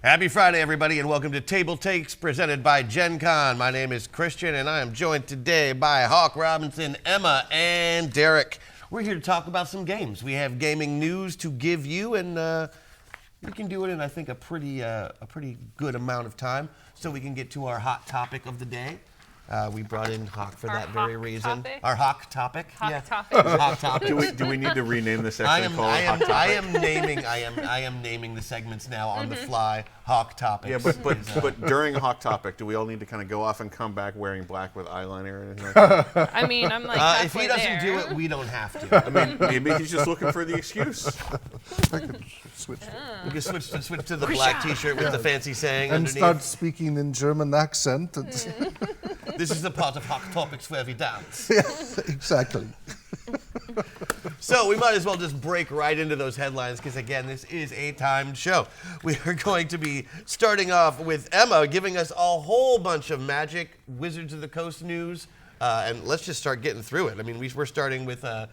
Happy Friday, everybody, and welcome to TableTakes presented by Gen Con. My name is Christian, and I am joined today by Hawke Robinson, Emma, and Derek. We're here to talk about some games. We have gaming news to give you, and we can do it in, I think, a pretty good amount of time, so we can get to our hot topic of the day. We brought in Hawke for that very reason. Topic? Our Hawke topic. Hawke topic. Hawke topic. Do we need to rename this section and call it Hawke Topic? I am naming the segments now on the fly. Hawke Topics. Yeah, but during Hawke Topic, do we all need to kind of go off and come back wearing black with eyeliner or anything like that? I mean, I'm like if he doesn't do it, we don't have to. I mean, maybe he's just looking for the excuse. I could switch. We can switch to the black T-shirt with the fancy saying And underneath. start speaking in German accent. This is the part of Hawke Topics where we dance. Yeah, exactly. So we might as well just break right into those headlines because, again, this is a timed show. We are going to be starting off with Emma giving us a whole bunch of Magic, Wizards of the Coast news, and let's just start getting through it. I mean, we're starting with a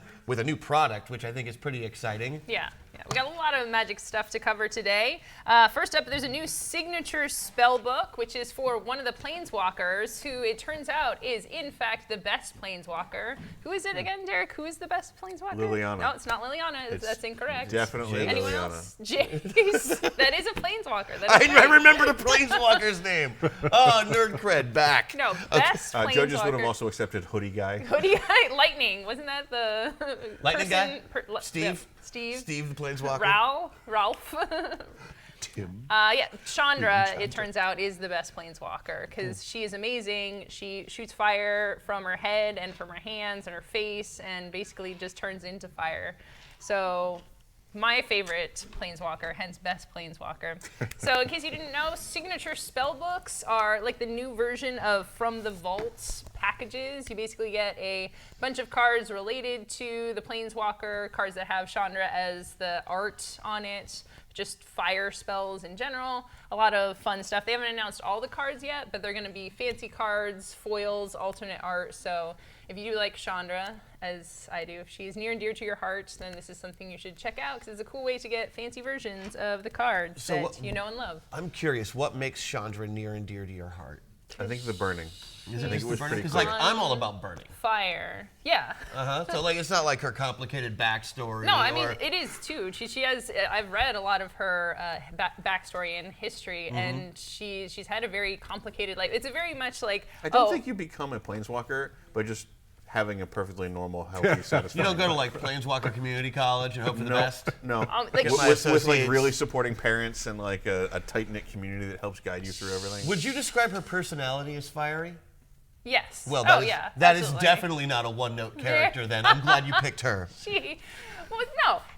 new product, which I think is pretty exciting. Yeah. We got a lot of Magic stuff to cover today. First up, there's a new Signature Spellbook, which is for one of the Planeswalkers, who it turns out is, in fact, the best Planeswalker. Who is it again, Derek? Who is the best Planeswalker? Liliana. No, it's not Liliana. That's incorrect. Definitely Anyone Liliana. else? Jace. That is a Planeswalker. That is I right. remember the Planeswalker's name. Oh, nerd cred, back. No, best Planeswalker. Judges would have also accepted Hoodie Guy. Hoodie Guy, Lightning. Wasn't that the Lightning person, guy? Steve? Steve. Steve the Planeswalker. Ralph. Tim. Chandra, it turns out, is the best Planeswalker because she is amazing. She shoots fire from her head and from her hands and her face and basically just turns into fire. So my favorite Planeswalker, hence best Planeswalker. So in case you didn't know, Signature Spellbooks are like the new version of From the Vault packages. You basically get a bunch of cards related to the Planeswalker, cards that have Chandra as the art on it, just fire spells in general. A lot of fun stuff. They haven't announced all the cards yet, but they're going to be fancy cards, foils, alternate art. So if you do like Chandra, as I do, if she's near and dear to your heart, then this is something you should check out because it's a cool way to get fancy versions of the cards that you know and love. I'm curious, what makes Chandra near and dear to your heart? I think the burning. Is I think it was pretty Because clear. like I'm all about burning. Fire. Yeah. So like it's not like her complicated backstory. No, I mean it is too. She has. I've read a lot of her backstory and history, and she's had a very complicated life. It's a very much like. I don't think you become a Planeswalker by just having a perfectly normal, healthy, satisfying You don't go to life. like Planeswalker Community College and hope for the best. No. like- Get my with like associates. really supporting parents and like a tight-knit community that helps guide you through everything. Would you describe her personality as fiery? Yes. Well, that is absolutely. definitely not a one-note character. Then I'm glad you picked her.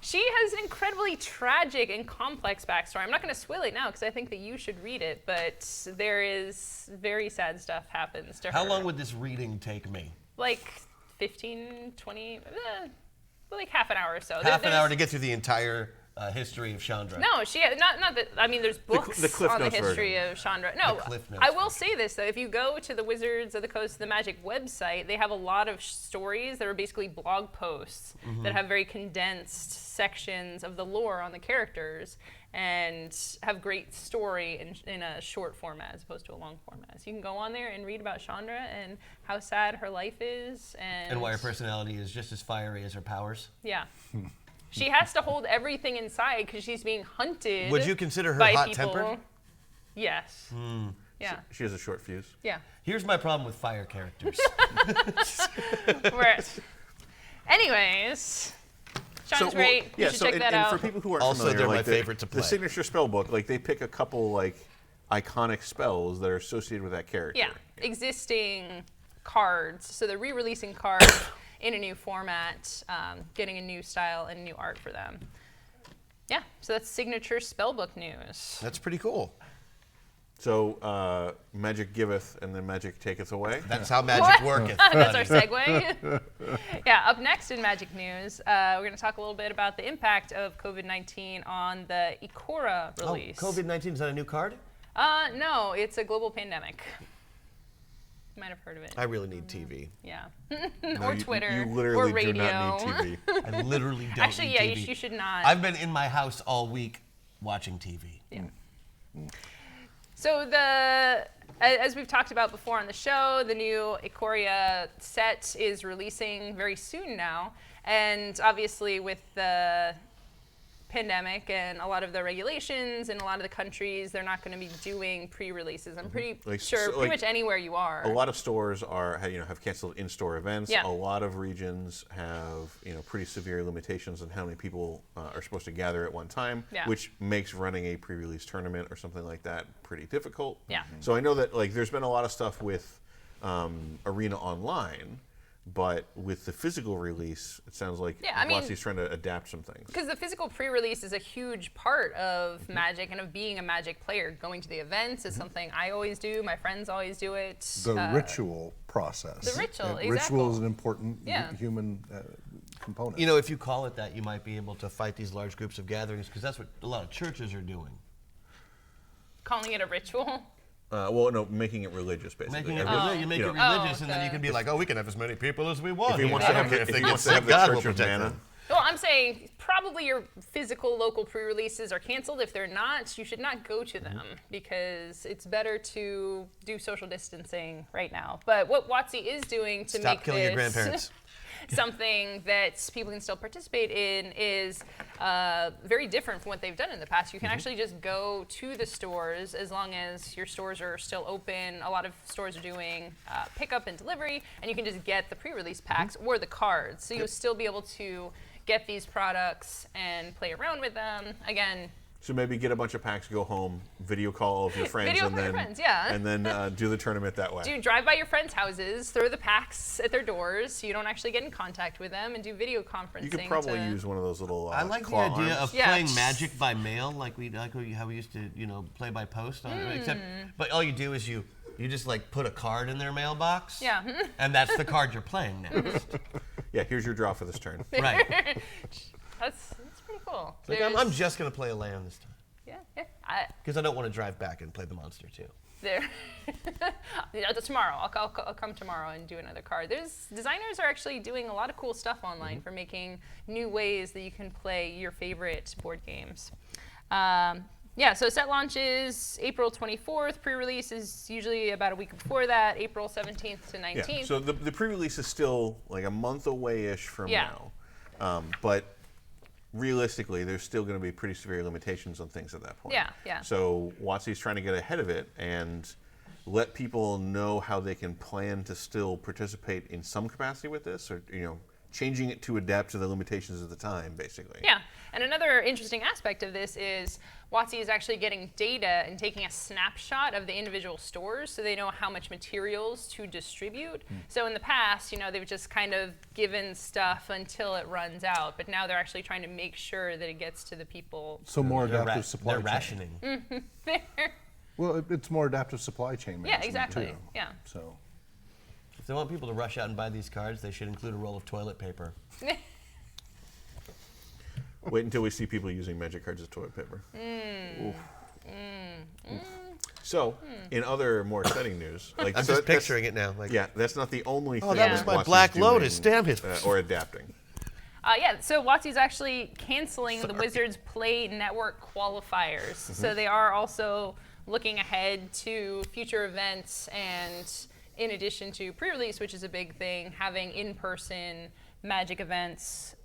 She has an incredibly tragic and complex backstory. I'm not going to spoil it now because I think that you should read it, but there is very sad stuff happens to her. How long would this reading take me? Like 15, 20, like half an hour or so. Half an hour to get through the entire history of Chandra. No, she not that. I mean, there's books the Cliff on the Notes history version. of Chandra. No, The Cliff Notes I will say this though: if you go to the Wizards of the Coast, the Magic website, they have a lot of stories that are basically blog posts that have very condensed sections of the lore on the characters and have great story in a short format as opposed to a long format. So you can go on there and read about Chandra and how sad her life is And why her personality is just as fiery as her powers. Yeah. She has to hold everything inside because she's being hunted. Would you consider her by hot-tempered? people. Yes. Yeah. She has a short fuse. Yeah. Here's my problem with fire characters. Anyways, Sean's great. You should check that and out. for people who aren't Also, familiar, they're my like favorite to play. The Signature Spellbook, like they pick a couple like iconic spells that are associated with that character. Yeah, existing cards. So they're re-releasing cards in a new format, getting a new style and new art for them. Yeah, so that's Signature Spellbook news. That's pretty cool. So magic giveth and then magic taketh away. That's how magic worketh. That's our segue. Yeah, up next in Magic news, we're going to talk a little bit about the impact of COVID-19 on the Ikora release. Oh, COVID-19, is that a new card? No, it's a global pandemic. You might have heard of it. I really need TV. Yeah. No, or you- Twitter. You literally or radio. do not need TV. I literally don't Actually, need yeah, TV. you should not. I've been in my house all week watching TV. Yeah. So as we've talked about before on the show, the new Ikora set is releasing very soon now. And obviously with the pandemic and a lot of the regulations in a lot of the countries, they're not going to be doing pre-releases. I'm pretty sure pretty much anywhere you are. A lot of stores have canceled in-store events. Yeah. A lot of regions have pretty severe limitations on how many people are supposed to gather at one time, which makes running a pre-release tournament or something like that pretty difficult. Yeah. So I know that there's been a lot of stuff with Arena Online. But with the physical release, it sounds like WotC's trying to adapt some things. Because the physical pre-release is a huge part of Magic and of being a Magic player. Going to the events is something I always do. My friends always do it. The ritual process. The ritual, exactly. Ritual is an important human component. If you call it that, you might be able to fight these large groups of gatherings, because that's what a lot of churches are doing. Calling it a ritual? Making it religious, basically. Making it religious. You make it religious, and then you can be like, we can have as many people as we want. If he wants to have the Church of Mana. Well, I'm saying probably your physical local pre-releases are canceled. If they're not, you should not go to them because it's better to do social distancing right now. But what WotC is doing to Stop make killing your this grandparents. something that people can still participate in is very different from what they've done in the past. You can actually just go to the stores as long as your stores are still open. A lot of stores are doing pickup and delivery, and you can just get the pre-release packs or the cards. So you'll still be able to get these products and play around with them. Again, so maybe get a bunch of packs, go home, video call all of your friends, and then do the tournament that way. Drive by your friends' houses, throw the packs at their doors, so you don't actually get in contact with them, and do video conferencing. You could probably use one of those little. I like the idea of playing Magic by mail, how we used to, play by post. But all you do is you just put a card in their mailbox. Yeah. And that's the card you're playing next. Yeah, here's your draw for this turn. Right. That's pretty cool. I'm just going to play a land this time. Yeah. Because I don't want to drive back and play the monster too. Tomorrow. I'll come tomorrow and do another card. Designers are actually doing a lot of cool stuff online for making new ways that you can play your favorite board games. So set launches April 24th. Pre-release is usually about a week before that, April 17th to 19th. Yeah, so the pre-release is still a month away-ish from now. But realistically, there's still going to be pretty severe limitations on things at that point. Yeah. So WotC's trying to get ahead of it and let people know how they can plan to still participate in some capacity with this, or changing it to adapt to the limitations of the time, basically. Yeah, and another interesting aspect of this is WotC is actually getting data and taking a snapshot of the individual stores so they know how much materials to distribute. So in the past, they've just kind of given stuff until it runs out, but now they're actually trying to make sure that it gets to the people. So more adaptive supply chain. They're rationing. Well, it's more adaptive supply chain management, exactly. too. Yeah. So. If they want people to rush out and buy these cards, they should include a roll of toilet paper. Wait until we see people using Magic cards as toilet paper. So, in other more exciting news, I'm just picturing it now. That's not the only thing. That was my Black Lotus. Damn it. Or adapting. So WotC's actually canceling the Wizards Play Network Qualifiers. So they are also looking ahead to future events, and in addition to pre-release, which is a big thing, having in-person Magic events.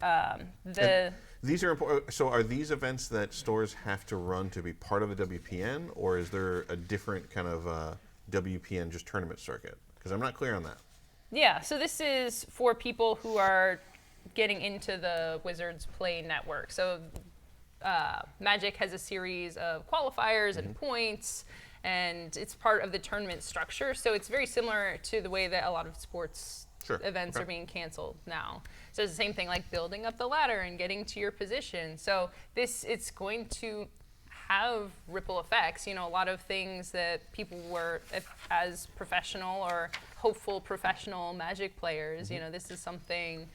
These are important. So are these events that stores have to run to be part of the WPN, or is there a different kind of WPN just tournament circuit? Because I'm not clear on that. Yeah, so this is for people who are getting into the Wizards Play Network. So Magic has a series of qualifiers and points, and it's part of the tournament structure. So it's very similar to the way that a lot of sports events are being canceled now. So it's the same thing, like building up the ladder and getting to your position. So it's going to have ripple effects. A lot of things that people were as professional or hopeful professional Magic players, this is something,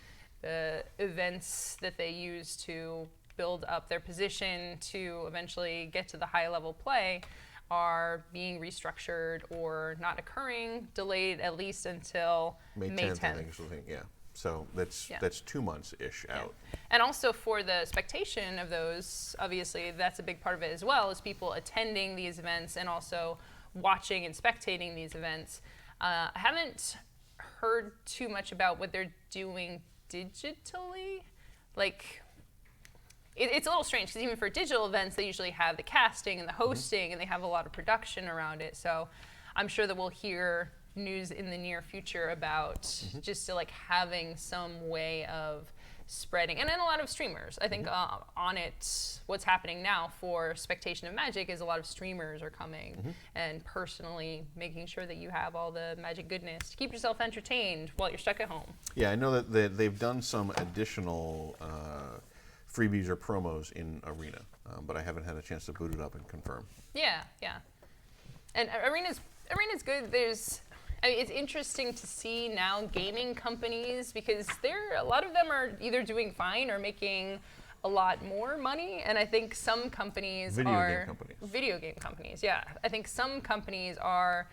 the events that they use to build up their position to eventually get to the high level play are being restructured or not occurring, delayed at least until May 10th. I think, yeah. So that's 2 months-ish out. And also for the spectation of those, obviously that's a big part of it as well, is people attending these events and also watching and spectating these events. I haven't heard too much about what they're doing digitally. Like, it's a little strange because even for digital events, they usually have the casting and the hosting, and they have a lot of production around it. So I'm sure that we'll hear news in the near future about just like having some way of spreading, and then a lot of streamers. I think on it, what's happening now for Spectation of Magic is a lot of streamers are coming and personally making sure that you have all the Magic goodness to keep yourself entertained while you're stuck at home. Yeah, I know that they've done some additional freebies or promos in Arena, but I haven't had a chance to boot it up and confirm. Yeah. And Arena's good. It's interesting to see now gaming companies, because a lot of them are either doing fine or making a lot more money, and I think some companies video game companies. Yeah, I think some companies are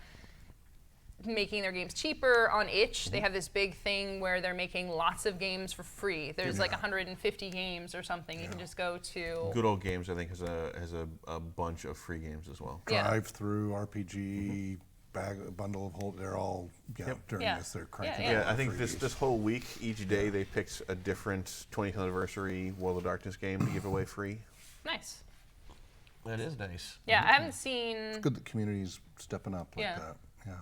making their games cheaper. On itch, they have this big thing where they're making lots of games for free. There's like 150 games or something. You can just go to. Good Old Games, I think, has a bunch of free games as well. Drive-through, RPG, bundle of whole. They're all during this. They're cranking. Yeah, I think this whole week, each day they picked a different 20th anniversary World of Darkness game to give away free. Nice. That is nice. Yeah, I haven't seen. It's good that community's stepping up like that. Yeah.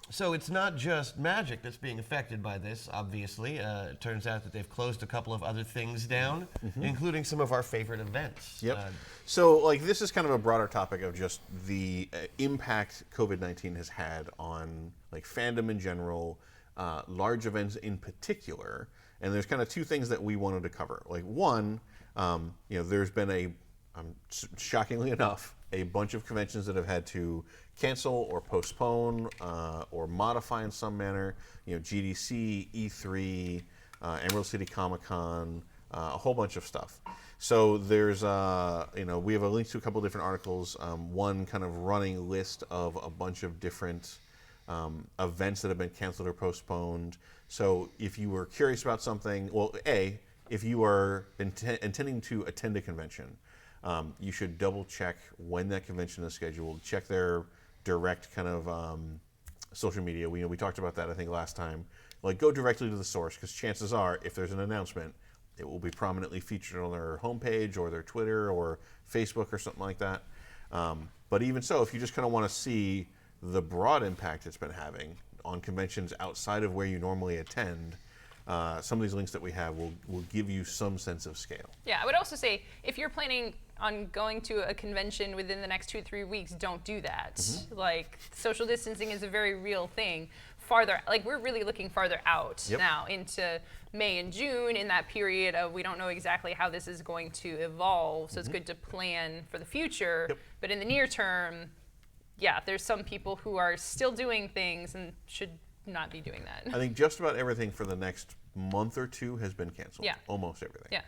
So it's not just Magic that's being affected by this, obviously. It turns out that they've closed a couple of other things down, including some of our favorite events. Yep. So, like, this is kind of a broader topic of just the impact COVID-19 has had on, like, fandom in general, large events in particular. And there's kind of two things that we wanted to cover. Like, one, there's been shockingly enough, a bunch of conventions that have had to cancel or postpone or modify in some manner. GDC, E3, Emerald City Comic-Con, a whole bunch of stuff. So there's, we have a link to a couple different articles. One kind of running list of a bunch of different events that have been canceled or postponed. So if you were curious about something, if you are intending to attend a convention, you should double check when that convention is scheduled. Check their direct kind of social media. We talked about that, I think, last time. Like, go directly to the source, because chances are, if there's an announcement, it will be prominently featured on their homepage or their Twitter or Facebook or something like that. But even so, if you just kind of want to see the broad impact it's been having on conventions outside of where you normally attend, some of these links that we have will give you some sense of scale. Yeah, I would also say, if you're planning on going to a convention within the next 2-3 weeks, don't do that. Like, social distancing is a very real thing. We're really looking farther out now into May and June, in that period of we don't know exactly how this is going to evolve, so it's good to plan for the future. But in the near term, there's some people who are still doing things and should not be doing that. I think just about everything for the next month or two has been canceled. Almost everything.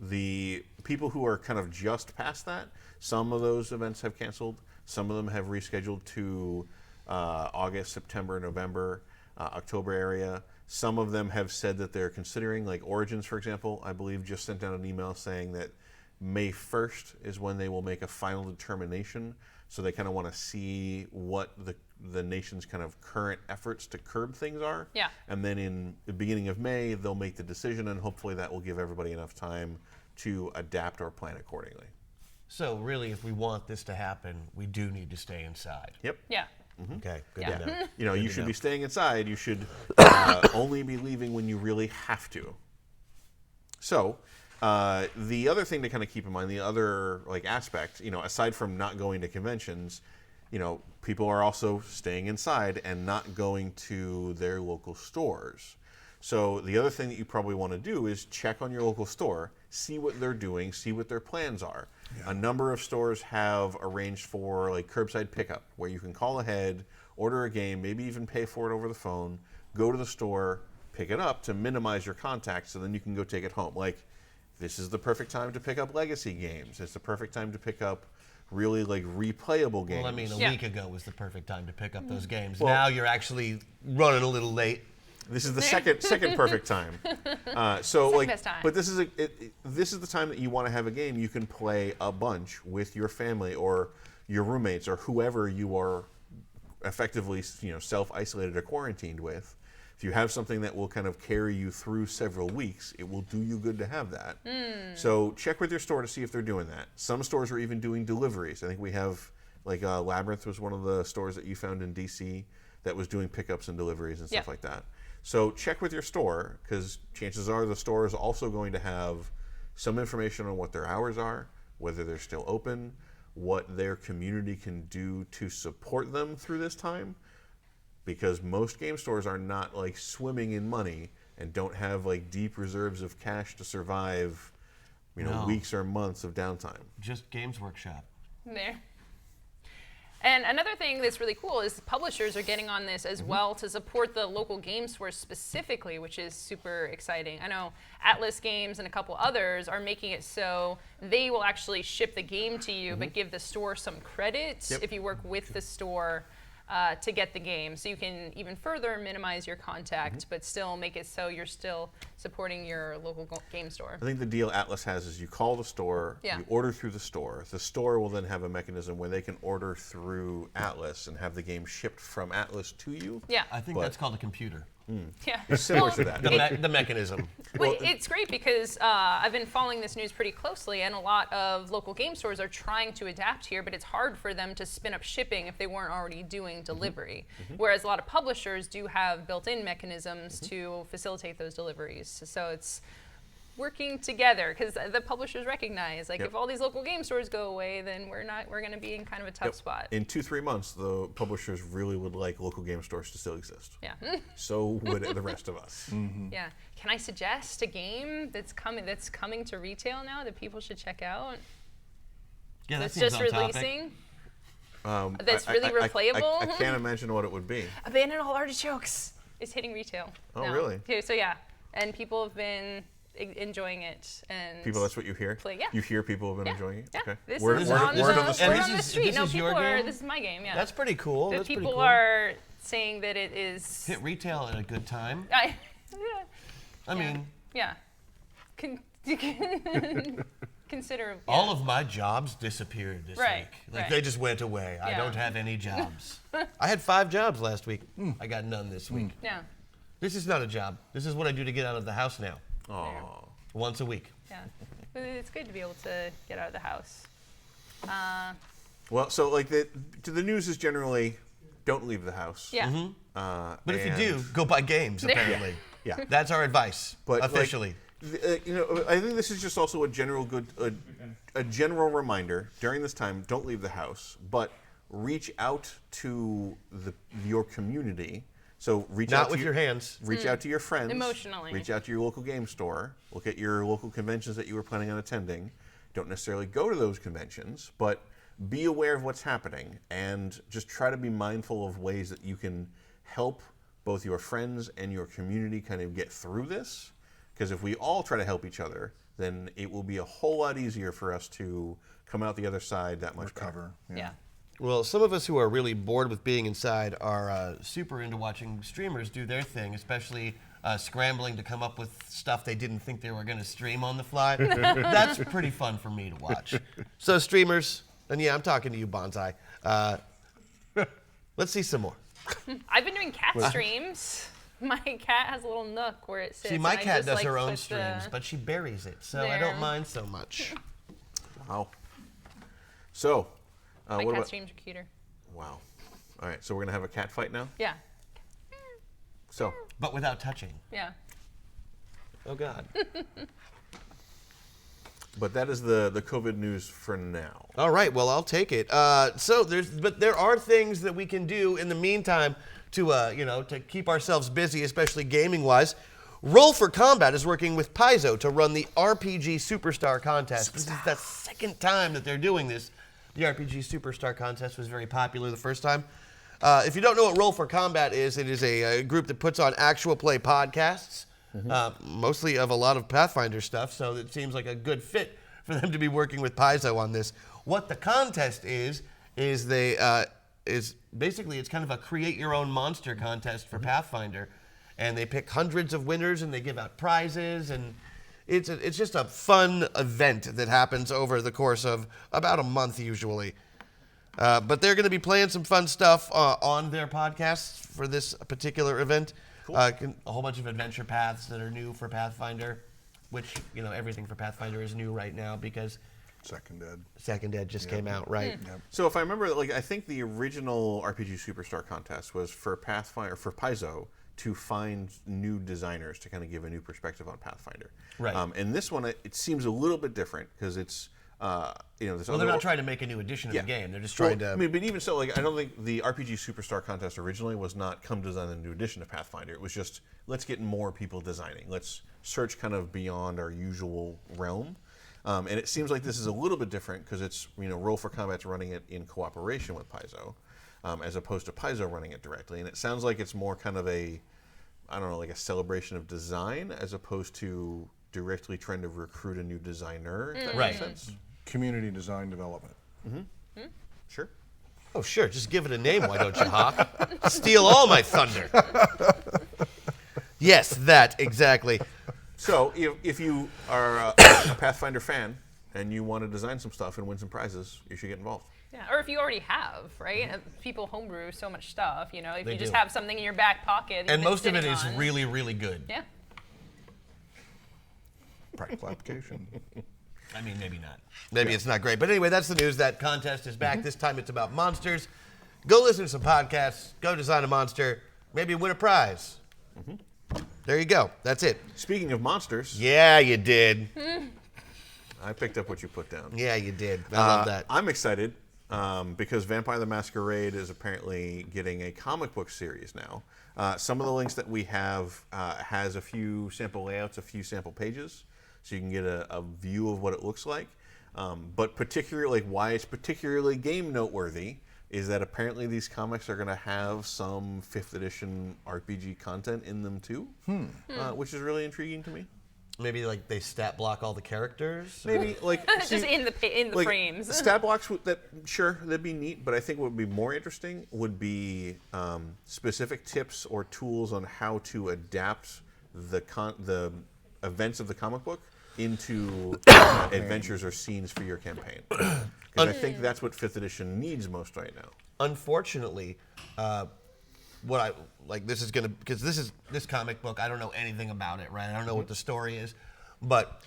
The people who are kind of just past that, some of those events have canceled. Some of them have rescheduled to August, September, November, October area. Some of them have said that they're considering, like Origins, for example, I believe just sent out an email saying that May 1st is when they will make a final determination. So they kind of want to see what the nation's kind of current efforts to curb things are. And then in the beginning of May, they'll make the decision, and hopefully that will give everybody enough time to adapt or plan accordingly. So really, if we want this to happen, we do need to stay inside. Okay, good to know. You should be staying inside. You should only be leaving when you really have to. So the other thing to kind of keep in mind, the other aspect, aside from not going to conventions, people are also staying inside and not going to their local stores. So the other thing that you probably want to do is check on your local store, see what they're doing, see what their plans are. A number of stores have arranged for curbside pickup, where you can call ahead, order a game, maybe even pay for it over the phone, go to the store, pick it up to minimize your contact, so then you can go take it home. This is the perfect time to pick up legacy games. It's the perfect time to pick up really replayable games. Well, a week ago was the perfect time to pick up those games. Now you're actually running a little late. This is the second perfect time. So best time. but this is the time that you want to have a game you can play a bunch with your family or your roommates or whoever you are effectively, self-isolated or quarantined with. If you have something that will kind of carry you through several weeks, it will do you good to have that. So check with your store to see if they're doing that. Some stores are even doing deliveries. I think we have, Labyrinth was one of the stores that you found in DC that was doing pickups and deliveries and stuff like that. So check with your store, because chances are the store is also going to have some information on what their hours are, whether they're still open, what their community can do to support them through this time. Because most game stores are not swimming in money and don't have deep reserves of cash to survive, weeks or months of downtime. Just Games Workshop. There. And another thing that's really cool is publishers are getting on this as well to support the local game stores specifically, which is super exciting. I know Atlas Games and a couple others are making it so they will actually ship the game to you, but give the store some credit if you work with the store to get the game. So you can even further minimize your contact, but still make it so you're still supporting your local game store. I think the deal Atlas has is you call the store, you order through the store. The store will then have a mechanism where they can order through Atlas and have the game shipped from Atlas to you. Yeah. I think that's called a computer. Yeah. It's similar to that. The mechanism. Well, it's great because I've been following this news pretty closely, and a lot of local game stores are trying to adapt here, but it's hard for them to spin up shipping if they weren't already doing delivery. Whereas a lot of publishers do have built-in mechanisms to facilitate those deliveries. So it's working together because the publishers recognize if all these local game stores go away, then we're going to be in kind of a tough spot. In 2-3 months, the publishers really would like local game stores to still exist. Yeah. So would the rest of us. Yeah. Can I suggest a game that's coming to retail now that people should check out? Yeah, that's seems just on topic. releasing. That's really replayable. I can't imagine what it would be. Abandoned All Artichokes is hitting retail. Oh, really? Okay, so yeah, and people have been enjoying it. And People, that's what you hear? Yeah. You hear people have been enjoying it? Yeah. Okay. This Word is on on the the street? street. This No, is your people are. game? This is my game. Yeah. That's pretty cool. The That's pretty people cool. are saying that it is. Hit retail at a good time. I mean, Yeah. Consider. all of my jobs disappeared this Right, week. right. They just went away. I Yeah. don't have any jobs. I had 5 jobs last week. I got none this week. Yeah. This is not a job. This is what I do to get out of the house now. Aw. Once a week. Yeah. But it's good to be able to get out of the house. Well, so the news is generally don't leave the house. Yeah. But if you do, go buy games, apparently. Yeah. That's our advice, But officially. I think this is just also a general general reminder during this time. Don't leave the house, but reach out to your community. So reach out Not with your hands. Reach out to your friends. Emotionally. Reach out to your local game store. Look at your local conventions that you were planning on attending. Don't necessarily go to those conventions, but be aware of what's happening and just try to be mindful of ways that you can help both your friends and your community kind of get through this. Because if we all try to help each other, then it will be a whole lot easier for us to come out the other side that much better. Yeah. Well, some of us who are really bored with being inside are super into watching streamers do their thing, especially scrambling to come up with stuff they didn't think they were going to stream on the fly. That's pretty fun for me to watch. So streamers, and yeah, I'm talking to you, Bonsai. Let's see some more. I've been doing cat streams. My cat has a little nook where it sits. See, my and I cat just, does like, her own put streams, the- but she buries it, so I There. don't mind so much. Wow. So, My what cat about? streams are cuter. Wow. All right, so we're gonna have a cat fight now. Yeah. So, But without touching. Yeah. Oh, God. but that is the COVID news for now. All right, well, I'll take it. But there are things that we can do in the meantime to, to keep ourselves busy, especially gaming-wise. Roll for Combat is working with Paizo to run the RPG Superstar Contest. This is the second time that they're doing this. The RPG Superstar Contest was very popular the first time. If you don't know what Roll for Combat is, it is a group that puts on actual play podcasts, mostly of a lot of Pathfinder stuff, so it seems like a good fit for them to be working with Paizo on this. What the contest is basically it's kind of a create your own monster contest for Pathfinder. and they pick hundreds of winners, and they give out prizes, and it's just a fun event that happens over the course of about a month usually. But they're going to be playing some fun stuff on their podcasts for this particular event. Cool. A whole bunch of adventure paths that are new for Pathfinder, which, everything for Pathfinder is new right now because Second Ed just came out, right? Yep. So if I remember, I think the original RPG Superstar contest was for Pathfinder, for Paizo, to find new designers to kind of give a new perspective on Pathfinder. Right. And this one, it seems a little bit different because it's, there's they're not trying to make a new edition of the game. They're just trying to... I mean, but even so, I don't think the RPG Superstar contest originally was not come design a new edition of Pathfinder. It was just, let's get more people designing. Let's search kind of beyond our usual realm. And it seems like this is a little bit different because it's, Roll for Combat's running it in cooperation with Paizo, as opposed to Paizo running it directly. And it sounds like it's more kind of a celebration of design as opposed to directly trying to recruit a new designer, if that makes sense. Community design development. Sure. Oh, sure. Just give it a name, why don't you, Hawke? Steal all my thunder. Yes, that, exactly. So if you are a Pathfinder fan and you want to design some stuff and win some prizes, you should get involved. Yeah, or if you already have, right? People homebrew so much stuff, if They you just do. have something in your back pocket. And most of it is really, really good. Yeah. Practical application. I mean, maybe not. Maybe it's not great. But anyway, that's the news. That contest is back. This time it's about monsters. Go listen to some podcasts. Go design a monster. Maybe win a prize. There you go. That's it. Speaking of monsters, Yeah, you did. I picked up what you put down. Yeah, you did. I love that. I'm excited because Vampire the Masquerade is apparently getting a comic book series now. Some of the links that we have has a few sample layouts, a few sample pages, so you can get a view of what it looks like. But particularly, why it's particularly game noteworthy is that apparently these comics are going to have some 5th edition RPG content in them too, which is really intriguing to me. Maybe they stat block all the characters. Maybe Just in the frames. Stat blocks that'd be neat. But I think what would be more interesting would be specific tips or tools on how to adapt the events of the comic book into adventures or scenes for your campaign. Because I think that's what 5th edition needs most right now. Unfortunately, this comic book, I don't know anything about it, right? I don't know what the story is, but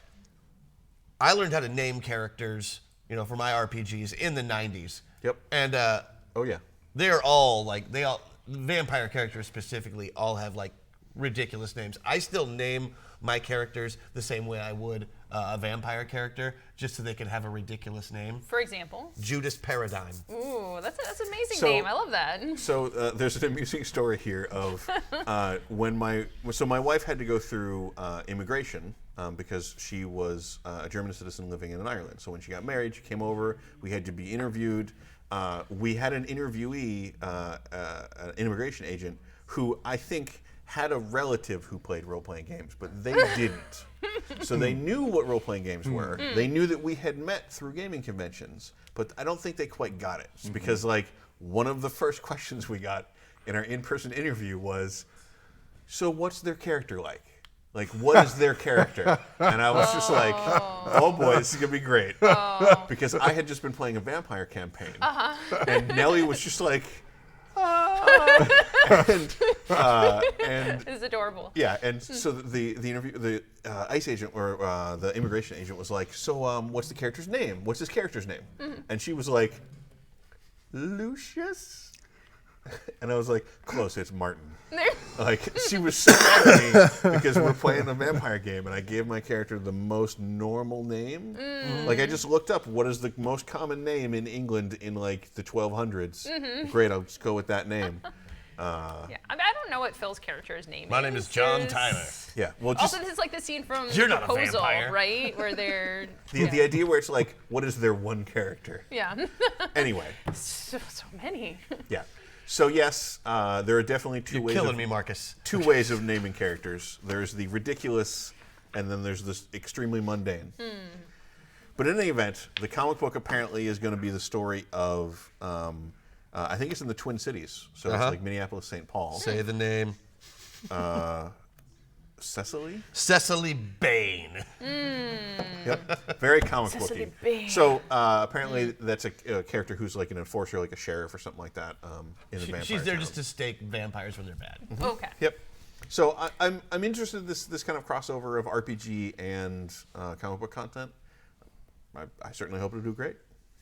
I learned how to name characters, for my RPGs in the 90s. Yep. And Oh yeah. they're all vampire characters specifically all have ridiculous names. I still name my characters the same way I would a vampire character, just so they can have a ridiculous name. For example? Judas Paradigm. Ooh, that's an amazing So- name. I love that. So there's an amusing story here of when my wife had to go through immigration because she was a German citizen living in Ireland. So when she got married, she came over. We had to be interviewed. We had an interviewee, an immigration agent, who I think had a relative who played role-playing games, but they didn't. So they knew what role-playing games were. They knew that we had met through gaming conventions, but I don't think they quite got it. It's because one of the first questions we got in our in-person interview was, so what's their character like? What is their character? And I was just like, oh boy, this is going to be great. Because I had just been playing a vampire campaign. And Nellie was just like, and This is adorable. yeah, and so the ICE agent or the immigration agent was like, so what's the character's name? What's his character's name? And she was like, Lucius? And I was like, close, it's Martin. She was so mad at me because we're playing a vampire game and I gave my character the most normal name. I just looked up what is the most common name in England in the 1200s. Great, I'll just go with that name. Yeah, I don't know what Phil's character's name is. My name is John Tyler. Yeah, well, Also, this is the scene from You're not a Proposal, vampire. right? Where they're... the idea where it's what is their one character? Yeah. Anyway, so many. yeah. So yes, there are definitely two ways. Killing me, Marcus. Two ways of naming characters. There's the ridiculous, and then there's this extremely mundane. But in any event, the comic book apparently is going to be the story of, I think it's in the Twin Cities. So it's Minneapolis, St. Paul. Say the name. Cecily Bain. Yep, very comic booky. So apparently that's a character who's like an enforcer, like a sheriff or something like that in the vampire She's there town. just to stake vampires when they're bad. Okay. Yep. So I'm interested in this kind of crossover of RPG and comic book content. I certainly hope it'll do great.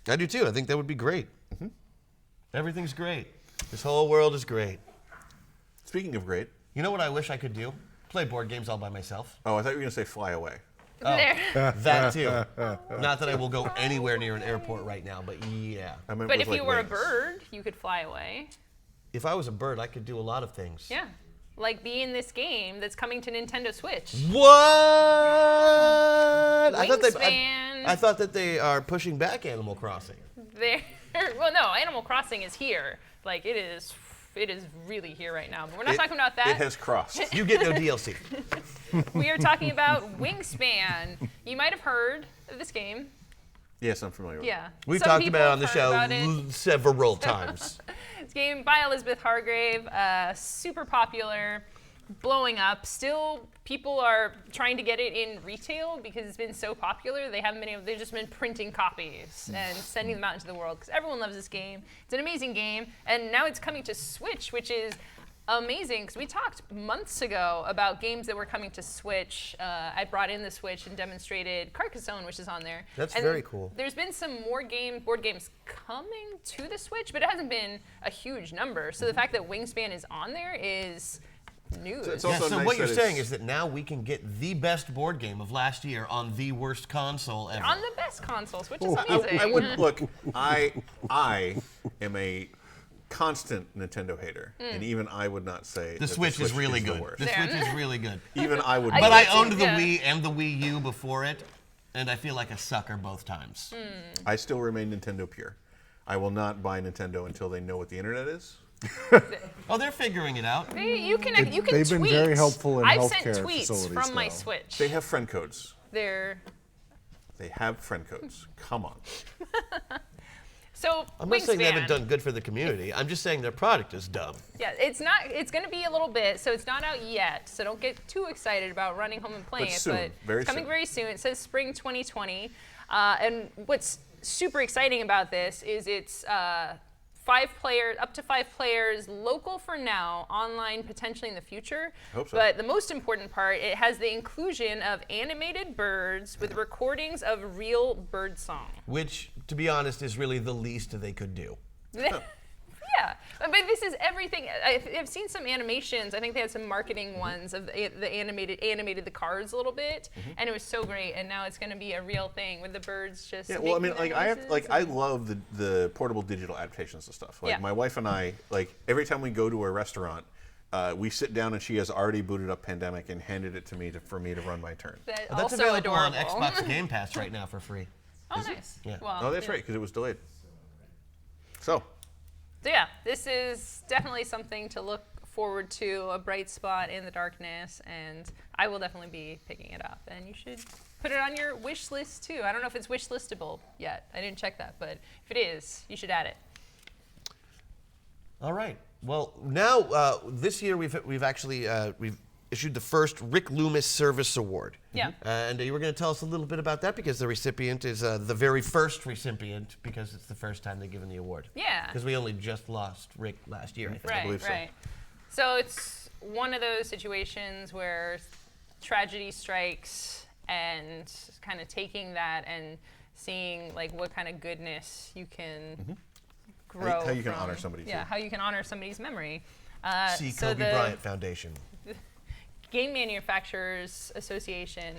I do too. I think that would be great. Everything's great. This whole world is great. Speaking of great, You know what I wish I could do? Play board games all by myself. oh, I thought you were going to say fly away. There. That too. Not that I will go anywhere near an airport right now, but yeah. I meant But with, if you like, were a wings. bird, you could fly away. If I was a bird, I could do a lot of things. Yeah. Like be in this game that's coming to Nintendo Switch. What? Wingspan. I thought that they are pushing back Animal Crossing. There. Well, no, Animal Crossing is here. Like it is really here right now. But we're not talking about that. It has crossed. You get no DLC. We are talking about Wingspan. You might have heard of this game. Yes, I'm familiar with it. Yeah. We've Some talked people about it on the have show heard about it. several times. This game by Elizabeth Hargrave, super popular, blowing up. Still, people are trying to get it in retail because it's been so popular. They've just been printing copies and sending them out into the world because everyone loves this game. It's an amazing game, and now it's coming to Switch, which is amazing because we talked months ago about games that were coming to Switch. I brought in the Switch and demonstrated Carcassonne, which is on there. That's And very cool. There's been some more board games coming to the Switch, but it hasn't been a huge number. So the fact that Wingspan is on there is news. it's Yeah, also so nice what you're that saying it's- is that now we can get the best board game of last year on the worst console ever. On the best consoles, which is I amazing. would look. I am a constant Nintendo hater, and even I would not say The that Switch is really the good. worst. The There. Switch is really good. Even I would. I But not. I owned the Yeah. Wii and the Wii U before it, and I feel like a sucker both times. I still remain Nintendo pure. I will not buy Nintendo until they know what the internet is. Oh, they're figuring it out. You can tweet. They've been very helpful in I've sent healthcare tweets facilities, from my though. Switch. They have friend codes. They have friend codes. Come on. So I'm not saying they haven't Wingspan. done good for the community. I'm just saying their product is dumb. Yeah, it's not. It's going to be a little bit, so it's not out yet. So don't get too excited about running home and playing But it. soon, But very it's coming soon. very soon. It says spring 2020. And what's super exciting about this is it's up to 5 players, local for now, online potentially in the future. Hope so. But the most important part, it has the inclusion of animated birds with recordings of real bird song. Which, to be honest, is really the least they could do. Yeah, but this is everything. I've seen some animations. I think they had some marketing ones of the animated the cards a little bit, and it was so great. And now it's going to be a real thing with the birds just. Yeah, well, I mean, making like their noises I and- love the portable digital adaptations of stuff. Like Yeah. my wife and I, like every time we go to a restaurant, we sit down and she has already booted up Pandemic and handed it to me for me to run my turn. That's That's also available on adorable. Xbox Game Pass right now for free. Oh, nice. Yeah. Well, Oh, that's yeah. right, because it was delayed. So, So yeah, this is definitely something to look forward to, a bright spot in the darkness, and I will definitely be picking it up. And you should put it on your wish list too. I don't know if it's wish listable yet. I didn't check that, but if it is, you should add it. All right. Well, now this year we've actually issued the first Rick Loomis Service Award. Yeah. And you were going to tell us a little bit about that because the recipient is the very first recipient because it's the first time they've given the award. Yeah. Because we only just lost Rick last year, I think. Right, believe so. right. So it's one of those situations where tragedy strikes and kind of taking that and seeing like what kind of goodness you can grow how you can from. honor somebody, Yeah, too. how you can honor somebody's memory. See so Kobe the Bryant Foundation. Game Manufacturers Association,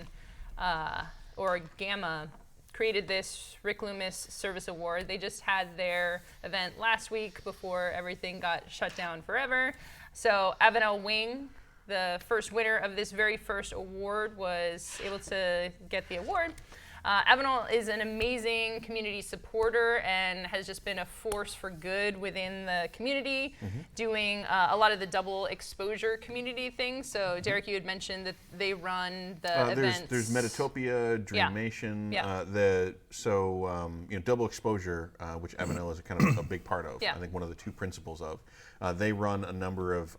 or GAMA, created this Rick Loomis Service Award. They just had their event last week before everything got shut down forever. So Avonelle Wing, the first winner of this very first award, was able to get the award. Avonelle is an amazing community supporter and has just been a force for good within the community, doing a lot of the double exposure community things. So Derek, you had mentioned that they run the events. there's Metatopia, Yeah. Dreamation, Yeah. double exposure, which Avonelle is kind of a big part of. Yeah. I think one of the two principles of. They run a number of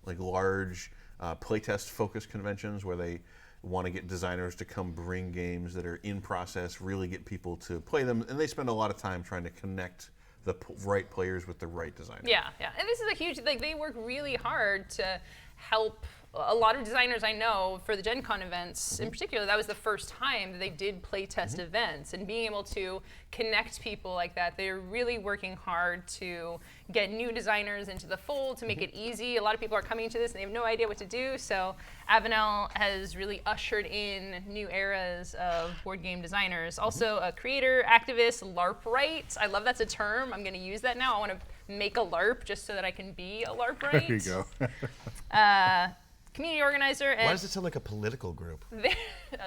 like large playtest focused conventions where they want to get designers to come bring games that are in process, really get people to play them, and they spend a lot of time trying to connect the right players with the right designers. Yeah, yeah, and this is a huge, like, they work really hard to help a lot of designers I know for the Gen Con events in particular. That was the first time that they did playtest events, and being able to connect people like that, they're really working hard to get new designers into the fold, to make it easy. A lot of people are coming to this and they have no idea what to do, so Avonelle has really ushered in new eras of board game designers. Also a creator, activist, LARPite. I love that's a term. I'm gonna use that now. I wanna make a LARP just so that I can be a LARPite. There you go. Community organizer. And Why does it sound like a political group? the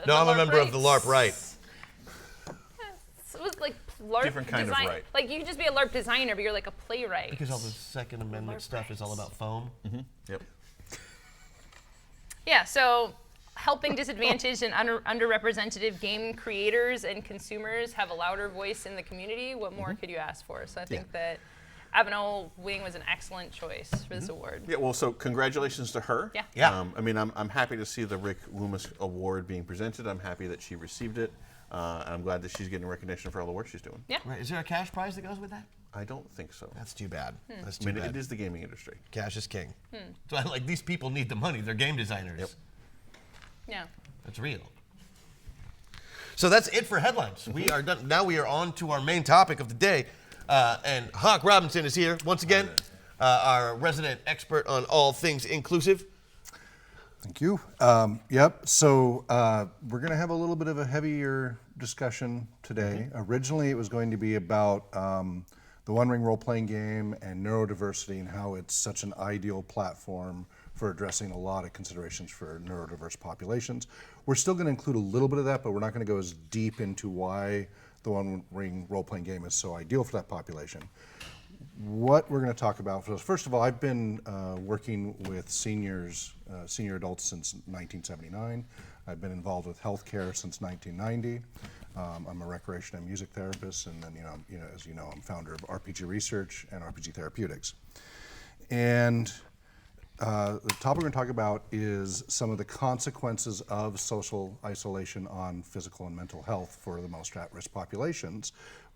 No, I'm a member of the LARP right. It was like LARP Different kind of design. right. Like, you can just be a LARP designer, but you're like a playwright. Because all the Second Amendment stuff is all about foam. Yep. Yeah, so helping disadvantaged and underrepresented game creators and consumers have a louder voice in the community. What more could you ask for? So I think that Avonelle Wing was an excellent choice for this award. Yeah, well, so congratulations to her. Yeah. Yeah. I mean, I'm happy to see the Rick Loomis Award being presented. I'm happy that she received it. And I'm glad that she's getting recognition for all the work she's doing. Yeah. Right. Is there a cash prize that goes with that? I don't think so. That's too bad. That's I too mean, bad. it is the gaming industry. Cash is king. So I like these people need the money. They're game designers. Yep. Yeah. That's real. So that's it for headlines. We are done. Now we are on to our main topic of the day. And Hawke Robinson is here once again, our resident expert on all things inclusive. Thank you. Yep. So we're going to have a little bit of a heavier discussion today. Originally, it was going to be about the One Ring role-playing game and neurodiversity and how it's such an ideal platform for addressing a lot of considerations for neurodiverse populations. We're still going to include a little bit of that, but we're not going to go as deep into why the One Ring role-playing game is so ideal for that population. What we're going to talk about first of all, I've been working with senior adults since 1979. I've been involved with healthcare since 1990. I'm a recreation and music therapist, and then as you know, I'm founder of RPGResearch and RPG Therapeutics. And the topic we're going to talk about is some of the consequences of social isolation on physical and mental health for the most at-risk populations.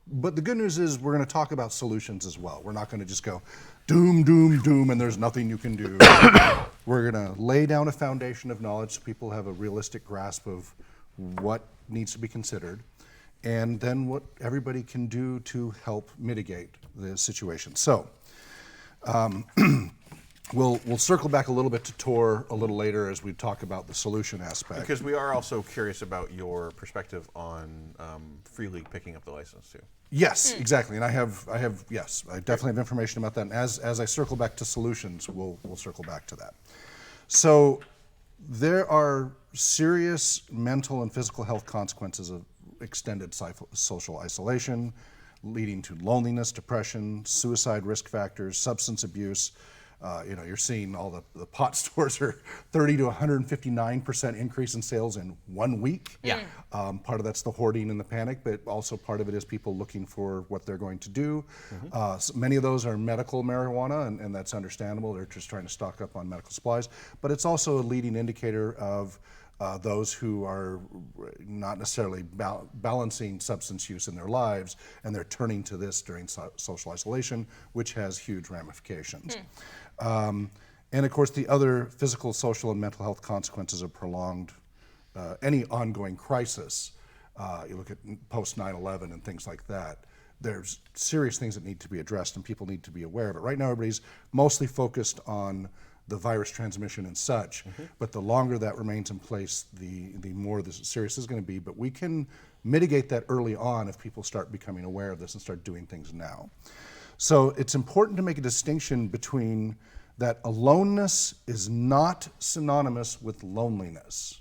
But the good news is we're going to talk about solutions as well. We're not going to just go doom, doom, doom, and there's nothing you can do. We're going to lay down a foundation of knowledge so people have a realistic grasp of what needs to be considered, and then what everybody can do to help mitigate the situation. So we'll circle back a little bit to Tor a little later as we talk about the solution aspect. Because we are also curious about your perspective on Free League picking up the license too. Yes, exactly, and I definitely have information about that. And as I circle back to solutions, we'll circle back to that. So there are serious mental and physical health consequences of extended social isolation, leading to loneliness, depression, suicide risk factors, substance abuse. You're seeing all the pot stores are 30 to 159% increase in sales in 1 week. Yeah. Part of that's the hoarding and the panic, but also part of it is people looking for what they're going to do. So many of those are medical marijuana, and that's understandable. They're just trying to stock up on medical supplies. But it's also a leading indicator of those who are not necessarily balancing substance use in their lives, and they're turning to this during social isolation, which has huge ramifications. And of course, the other physical, social, and mental health consequences of prolonged, any ongoing crisis. You look at post 9/11 and things like that. There's serious things that need to be addressed, and people need to be aware of it. Right now, everybody's mostly focused on the virus transmission and such, but the longer that remains in place, the more this serious is going to be. But we can mitigate that early on if people start becoming aware of this and start doing things now. So it's important to make a distinction between that aloneness is not synonymous with loneliness.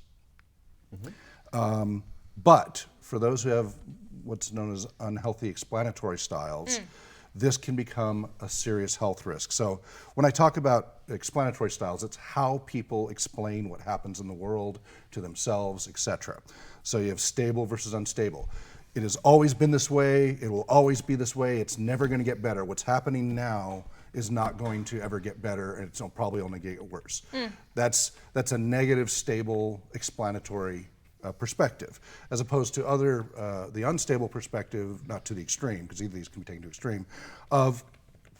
But for those who have what's known as unhealthy explanatory styles, this can become a serious health risk. So when I talk about explanatory styles, it's how people explain what happens in the world to themselves, etc. So you have stable versus unstable. It has always been this way, it will always be this way, it's never going to get better. What's happening now is not going to ever get better, and it's probably only get worse. That's a negative, stable, explanatory perspective, as opposed to the unstable perspective, not to the extreme, because either of these can be taken to extreme, of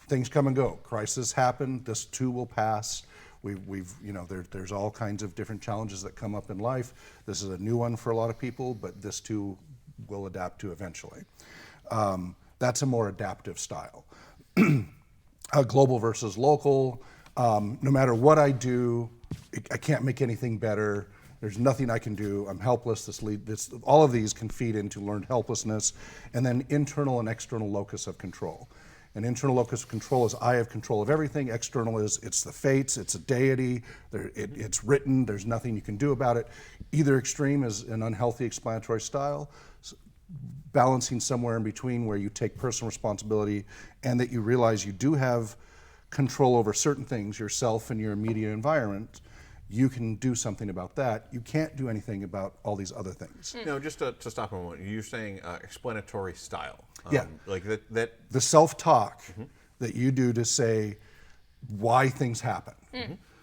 things come and go. Crises happen. This too will pass. There's all kinds of different challenges that come up in life. This is a new one for a lot of people, but this too will adapt to eventually. That's a more adaptive style. Global versus local. No matter what I do, I can't make anything better. There's nothing I can do. I'm helpless. All of these can feed into learned helplessness. And then internal and external locus of control. An internal locus of control is I have control of everything. External is it's the fates, it's a deity, it's written, there's nothing you can do about it. Either extreme is an unhealthy explanatory style. Balancing somewhere in between where you take personal responsibility and that you realize you do have control over certain things, yourself and your immediate environment. You can do something about that. You can't do anything about all these other things. No, just to stop a moment, you're saying explanatory style. Yeah. Like that. The self-talk that you do to say why things happen.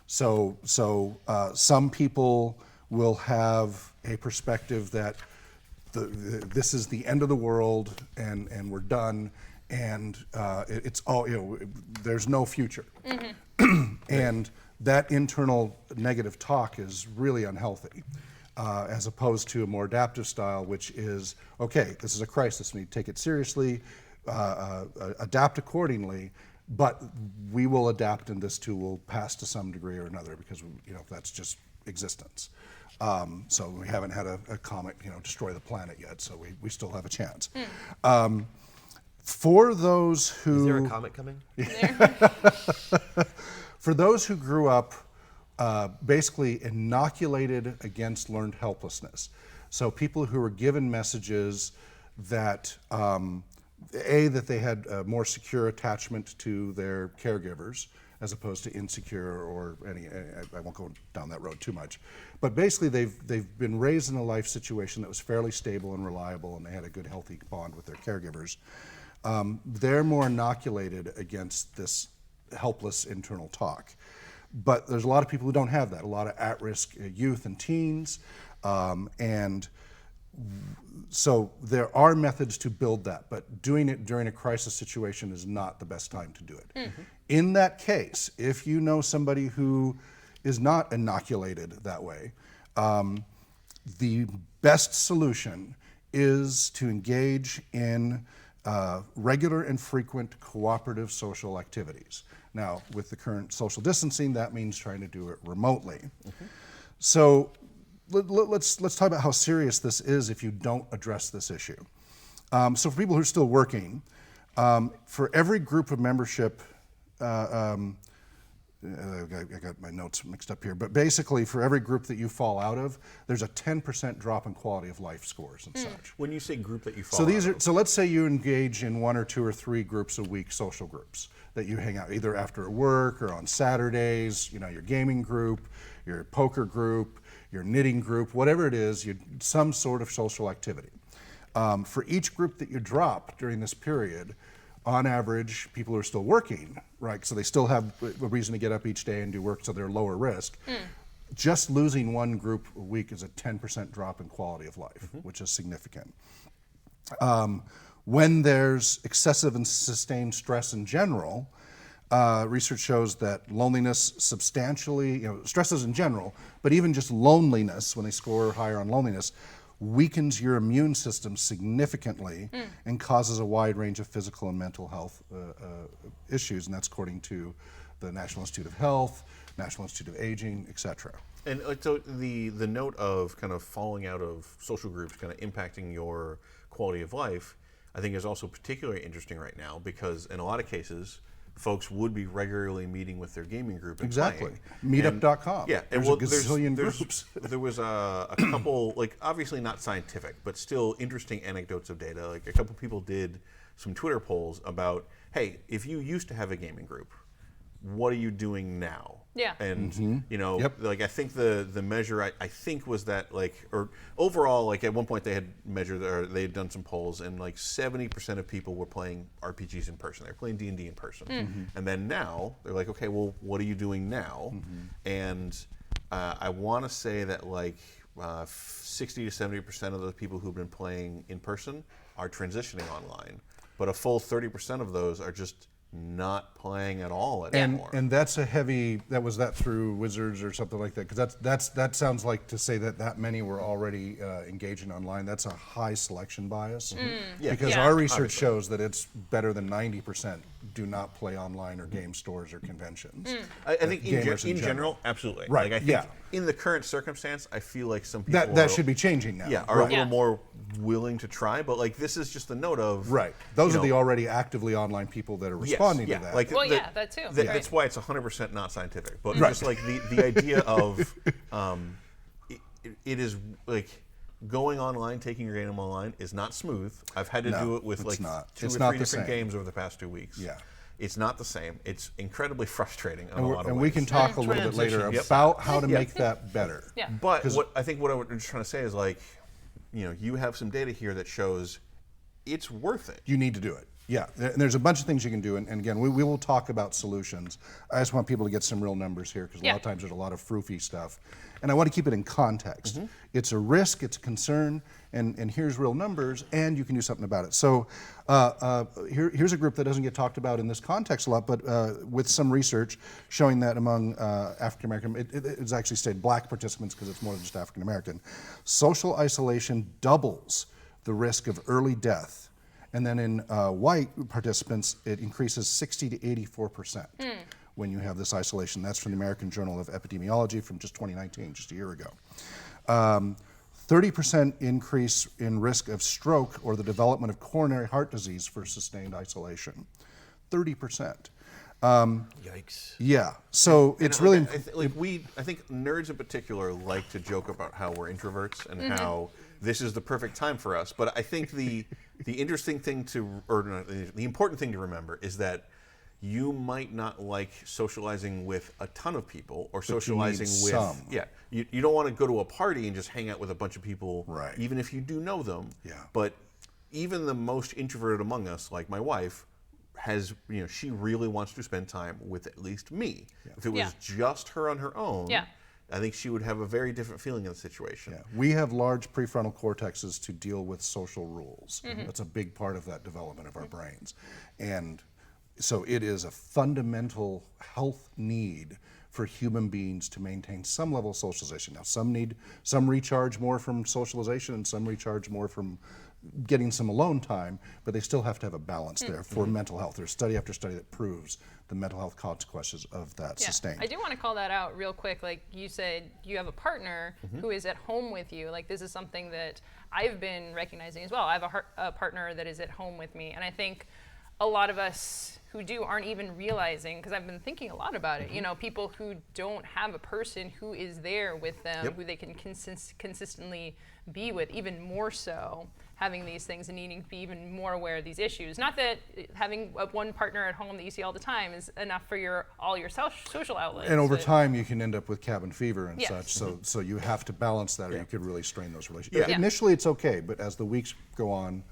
So some people will have a perspective that this is the end of the world and we're done and it's all, there's no future. And that internal negative talk is really unhealthy, as opposed to a more adaptive style, which is, okay, this is a crisis, we need to take it seriously, adapt accordingly, but we will adapt and this too will pass to some degree or another because that's just existence. So we haven't had a comet destroy the planet yet, so we still have a chance. For those who... Is there a comet coming? For those who grew up basically inoculated against learned helplessness, so people who were given messages that, that they had a more secure attachment to their caregivers as opposed to insecure or I won't go down that road too much, but basically they've been raised in a life situation that was fairly stable and reliable and they had a good healthy bond with their caregivers. They're more inoculated against this helpless internal talk. But there's a lot of people who don't have that, a lot of at-risk youth and teens, and so there are methods to build that, but doing it during a crisis situation is not the best time to do it. In that case, if you know somebody who is not inoculated that way, the best solution is to engage in regular and frequent cooperative social activities. Now, with the current social distancing, that means trying to do it remotely. So let's talk about how serious this is if you don't address this issue. So for people who are still working, for every group of membership, I got my notes mixed up here, but basically for every group that you fall out of, there's a 10% drop in quality of life scores and such. When you say group that you fall out of. So let's say you engage in 1 or 2 or 3 groups a week, social groups, that you hang out either after work or on Saturdays, your gaming group, your poker group, your knitting group, whatever it is, some sort of social activity. For each group that you drop during this period, on average, people who are still working, right, so they still have a reason to get up each day and do work, so they're lower risk. Just losing one group a week is a 10% drop in quality of life, which is significant. When there's excessive and sustained stress in general, research shows that loneliness substantially, stresses in general, but even just loneliness, when they score higher on loneliness, weakens your immune system significantly and causes a wide range of physical and mental health issues, and that's according to the National Institute of Health, National Institute of Aging, etc. And so the note of kind of falling out of social groups kind of impacting your quality of life, I think is also particularly interesting right now because in a lot of cases, folks would be regularly meeting with their gaming group and exactly. playing. Meetup.com. Yeah, there's a gazillion groups. There was a couple, obviously not scientific, but still interesting anecdotes of data. Like a couple people did some Twitter polls about, hey, if you used to have a gaming group, what are you doing now? Yeah. And you know, Yep. like I think the measure I think was that like, or overall, like at one point they had measured, or they had done some polls, and like 70% of people were playing RPGs in person. They were playing D&D in person. And then now they're like, okay, well, what are you doing now? And I want to say that like 60 to 70% of those people who've been playing in person are transitioning online, but a full 30% of those are just not playing at all anymore. And that's a heavy. Was that through Wizards or something like that? Because that sounds like to say that many were already engaging online. That's a high selection bias. Yeah. Because Yeah. our research Obviously. shows that it's better than 90% do not play online or game stores or conventions. I think Gamers in general, absolutely. Right, Like I think yeah. in the current circumstance, I feel like some people That should be changing now. yeah, are Right. a little Yeah. more willing to try, but like this is just a note of Right. Those you are the know, already actively online people that are yes, responding yeah, to that. Like Well, yeah, that too. Right. That's why it's 100% not scientific. But just like the idea of it is like going online, taking your game online is not smooth. I've had to No, do it with it's like not. two It's or not three the different same. games over the past 2 weeks. Yeah. It's not the same. It's incredibly frustrating in a and lot of we ways. can talk a little bit later Transition, yep. about how to Yeah. make that better. Yeah. But what I think what I'm just trying to say is like, you know, you have some data here that shows it's worth it. You need to do it. Yeah, and there's a bunch of things you can do, and again, we will talk about solutions. I just want people to get some real numbers here, because a lot of times there's a lot of froofy stuff, and I want to keep it in context. It's a risk, it's a concern, and here's real numbers, and you can do something about it. So here's a group that doesn't get talked about in this context a lot, but with some research showing that among African American, it's actually stayed black participants because it's more than just African American, social isolation doubles the risk of early death. And then in white participants, it increases 60 to 84% when you have this isolation. That's from the American Journal of Epidemiology from just 2019, just a year ago. 30% increase in risk of stroke or the development of coronary heart disease for sustained isolation. 30%. Yikes. Yeah, so it's really... I think nerds in particular like to joke about how we're introverts and how this is the perfect time for us. But I think the interesting thing the important thing to remember is that you might not like socializing with a ton of people or socializing with some. Yeah, you don't want to go to a party and just hang out with a bunch of people, Right. even if you do know them. Yeah. But even the most introverted among us, like my wife, has, you know, she really wants to spend time with at least me. If it was Yeah. just her on her own, Yeah. I think she would have a very different feeling in the situation. Yeah. We have large prefrontal cortexes to deal with social rules. That's a big part of that development of our brains. And so it is a fundamental health need for human beings to maintain some level of socialization. Now, some recharge more from socialization and some recharge more from getting some alone time, but they still have to have a balance there for mental health. There's study after study that proves the mental health consequences of that sustained. I do want to call that out real quick. Like you said, you have a partner who is at home with you. Like this is something that I've been recognizing as well. I have a partner that is at home with me, and I think a lot of us who do aren't even realizing, because I've been thinking a lot about it, you know, people who don't have a person who is there with them, who they can consistently be with, even more so having these things and needing to be even more aware of these issues. Not that having one partner at home that you see all the time is enough for all your social outlets. And over but- time, you can end up with cabin fever and Yes. such. So you have to balance that, or you could really strain those relationships. Yeah. Yeah. Initially, it's okay, but as the weeks go on,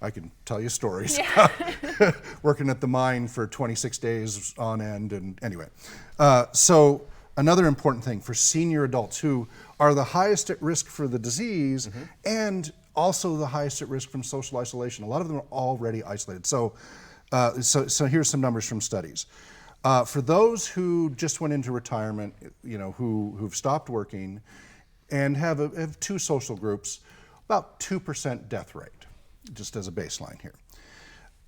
I can tell you stories. Yeah. Working at the mine for 26 days on end, and anyway. So another important thing for senior adults who are the highest at risk for the disease and also the highest at risk from social isolation. A lot of them are already isolated. So here's some numbers from studies. For those who just went into retirement, you know, who've stopped working and have two social groups, about 2% death rate, just as a baseline here.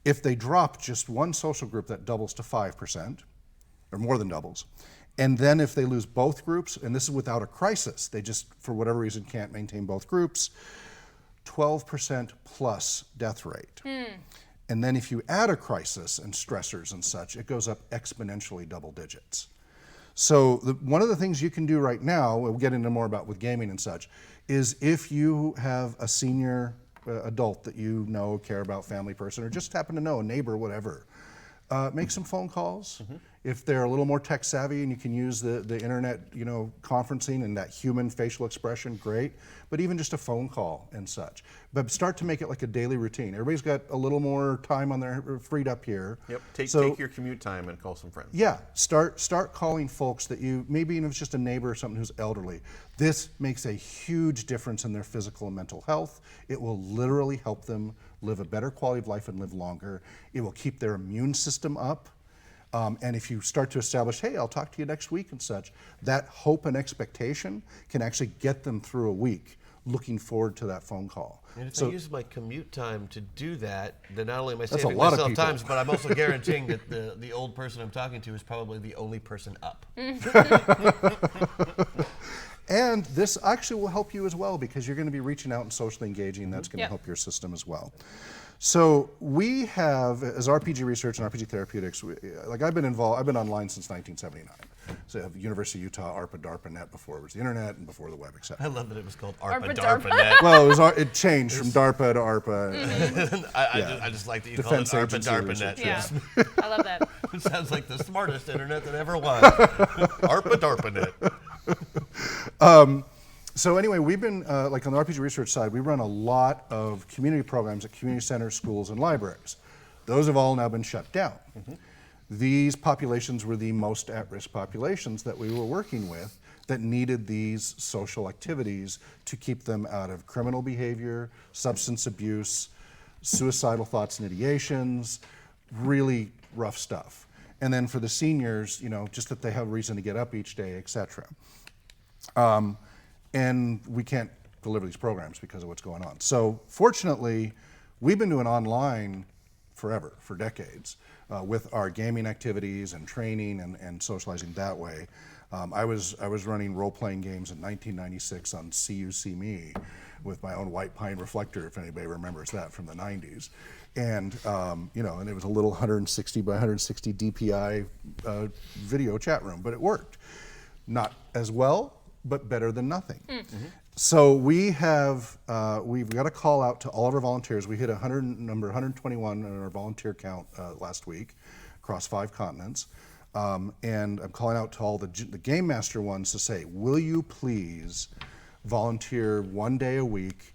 If they drop just one social group, that doubles to 5%, or more than doubles. And then if they lose both groups, and this is without a crisis, they just, for whatever reason, can't maintain both groups, 12% plus death rate. And then if you add a crisis and stressors and such, it goes up exponentially double digits. So one of the things you can do right now, we'll get into more about with gaming and such, is if you have a senior adult that you know, care about, family person, or just happen to know, a neighbor, whatever, make some phone calls. If they're a little more tech savvy and you can use the internet, conferencing and that human facial expression, great. But even just a phone call and such. But start to make it like a daily routine. Everybody's got a little more time on their freed up here. Yep. Take your commute time and call some friends. Yeah. Start calling folks that maybe even if it's just a neighbor or something who's elderly. This makes a huge difference in their physical and mental health. It will literally help them live a better quality of life and live longer. It will keep their immune system up. And if you start to establish, hey, I'll talk to you next week and such, that hope and expectation can actually get them through a week looking forward to that phone call. And if I use my commute time to do that, then not only am I That's a saving lot of myself people. time, but I'm also guaranteeing that the old person I'm talking to is probably the only person up. And this actually will help you as well because you're going to be reaching out and socially engaging, and that's going to Yep. help your system as well. So we have, as RPGResearch and RPG Therapeutics, I've been online since 1979. So I have University of Utah, ARPA, DARPANet before it was the internet and before the web, etc. I love that it was called ARPA, ARPA-DARPANet. Well, it changed from DARPA to ARPA. I just like that you Defense call it Agency ARPA-DARPANet. Yeah, I love that. It sounds like the smartest internet that ever was. ARPA-DARPANet. So anyway, we've been, like on the RPGResearch side, we run a lot of community programs at community centers, schools, and libraries. Those have all now been shut down. These populations were the most at-risk populations that we were working with that needed these social activities to keep them out of criminal behavior, substance abuse, suicidal thoughts and ideations, really rough stuff. And then for the seniors, just that they have a reason to get up each day, et cetera. And we can't deliver these programs because of what's going on. So fortunately, we've been doing online forever, for decades, with our gaming activities and training and socializing that way. I was running role-playing games in 1996 on See You, See Me with my own white pine reflector, if anybody remembers that from the 90s. And, and it was a little 160 by 160 DPI video chat room, but it worked. Not as well, but better than nothing. So we've got a call out to all of our volunteers. We hit number 121 on our volunteer count last week across 5 continents. And I'm calling out to all the Game Master ones to say, will you please volunteer 1 day a week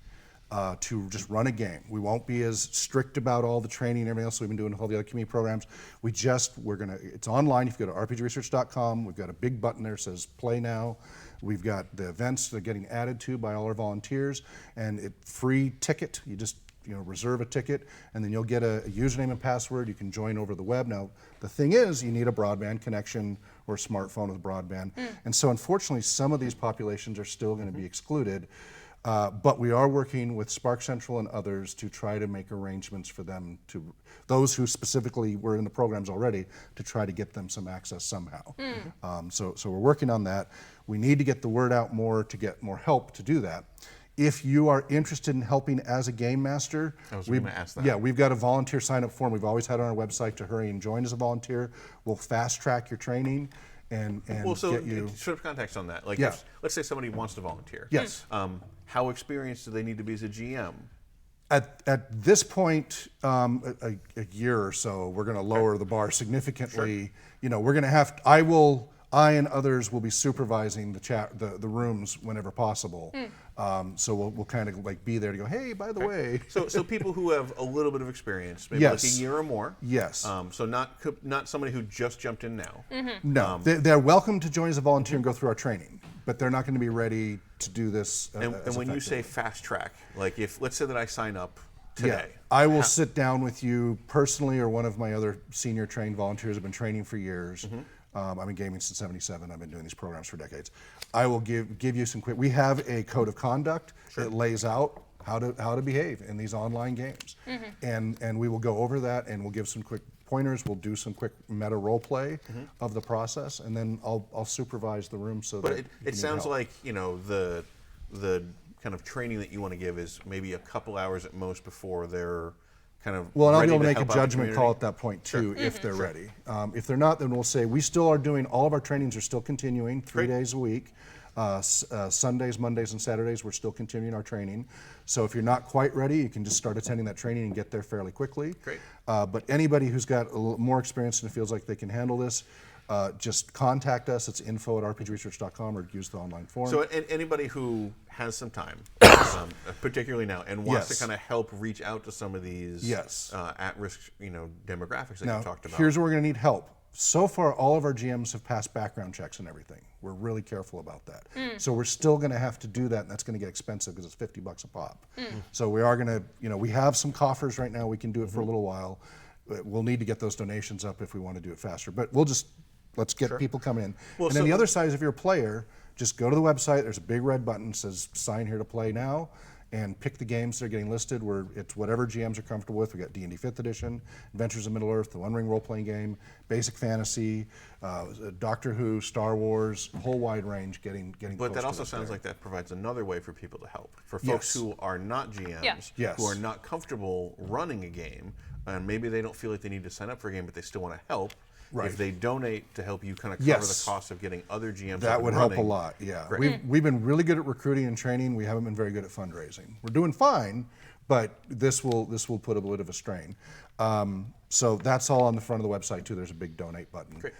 to just run a game. We won't be as strict about all the training and everything else we've been doing with all the other community programs. It's online. If you go to rpgresearch.com, we've got a big button there that says play now. We've got the events that are getting added to by all our volunteers, and free ticket. You just reserve a ticket, and then you'll get a username and password. You can join over the web. Now, the thing is, you need a broadband connection or a smartphone with broadband. And so, unfortunately, some of these populations are still going to be excluded. But we are working with Spark Central and others to try to make arrangements for them those who specifically were in the programs already, to try to get them some access somehow. So we're working on that. We need to get the word out more to get more help to do that. If you are interested in helping as a game master, I was going to ask that. Yeah, we've got a volunteer sign-up form we've always had on our website to hurry and join as a volunteer. We'll fast-track your training and get you... sort of context on that. Like, Yeah. let's say somebody wants to volunteer. Yes. How experienced do they need to be as a GM? At this point, a year or so, we're going to lower the bar significantly. We're going to have. I and others will be supervising the rooms whenever possible. So we'll kind of be there to go, hey, by the way. So people who have a little bit of experience, maybe Yes. like a year or more. Yes. So not somebody who just jumped in now. No, they're welcome to join as a volunteer and go through our training, but they're not going to be ready to do this. And when you say effectively. fast track, like let's say that I sign up today. Yeah, I will sit down with you personally, or one of my other senior trained volunteers have been training for years. I've been gaming since '77. I've been doing these programs for decades. I will give you some quick. We have a code of conduct that lays out how to behave in these online games, and we will go over that, and we'll give some quick pointers. We'll do some quick meta role play of the process, and then I'll supervise the room so that. But it sounds like the kind of training that you want to give is maybe a couple hours at most before they're kind of Well, and I'll be ready able to make a help out the judgment call community. at that point too, if they're ready. If they're not, then we'll say we still are doing all of our trainings are still continuing 3 days a week. Sundays, Mondays, and Saturdays, we're still continuing our training. So if you're not quite ready, you can just start attending that training and get there fairly quickly. Great. But anybody who's got a little more experience and feels like they can handle this, just contact us. It's info@rpgresearch.com or use the online form. So anybody who has some time, particularly now, and wants to kind of help reach out to some of these at-risk, demographics that you talked about. Here's where we're going to need help. So far, all of our GMs have passed background checks and everything. We're really careful about that. So we're still going to have to do that, and that's going to get expensive because it's $50 a pop. So we are going to, we have some coffers right now. We can do it for a little while. We'll need to get those donations up if we want to do it faster. But let's get people coming in. Well, and then the other side is if you're a player, just go to the website. There's a big red button that says sign here to play now, and pick the games that are getting listed where it's whatever GMs are comfortable with. We got D&D 5th Edition, Adventures of Middle-earth, the One Ring role-playing game, Basic Fantasy, Doctor Who, Star Wars, whole wide range getting But that also sounds like that provides another way for people to help. For folks who are not GMs, who are not comfortable running a game, and maybe they don't feel like they need to sign up for a game, but they still want to help. Right. If they donate to help you kind of cover the cost of getting other GMs that would help a lot, Great. We've been really good at recruiting and training. We haven't been very good at fundraising. We're doing fine, but this will put a bit of a strain. So that's all on the front of the website too. There's a big donate button. Great.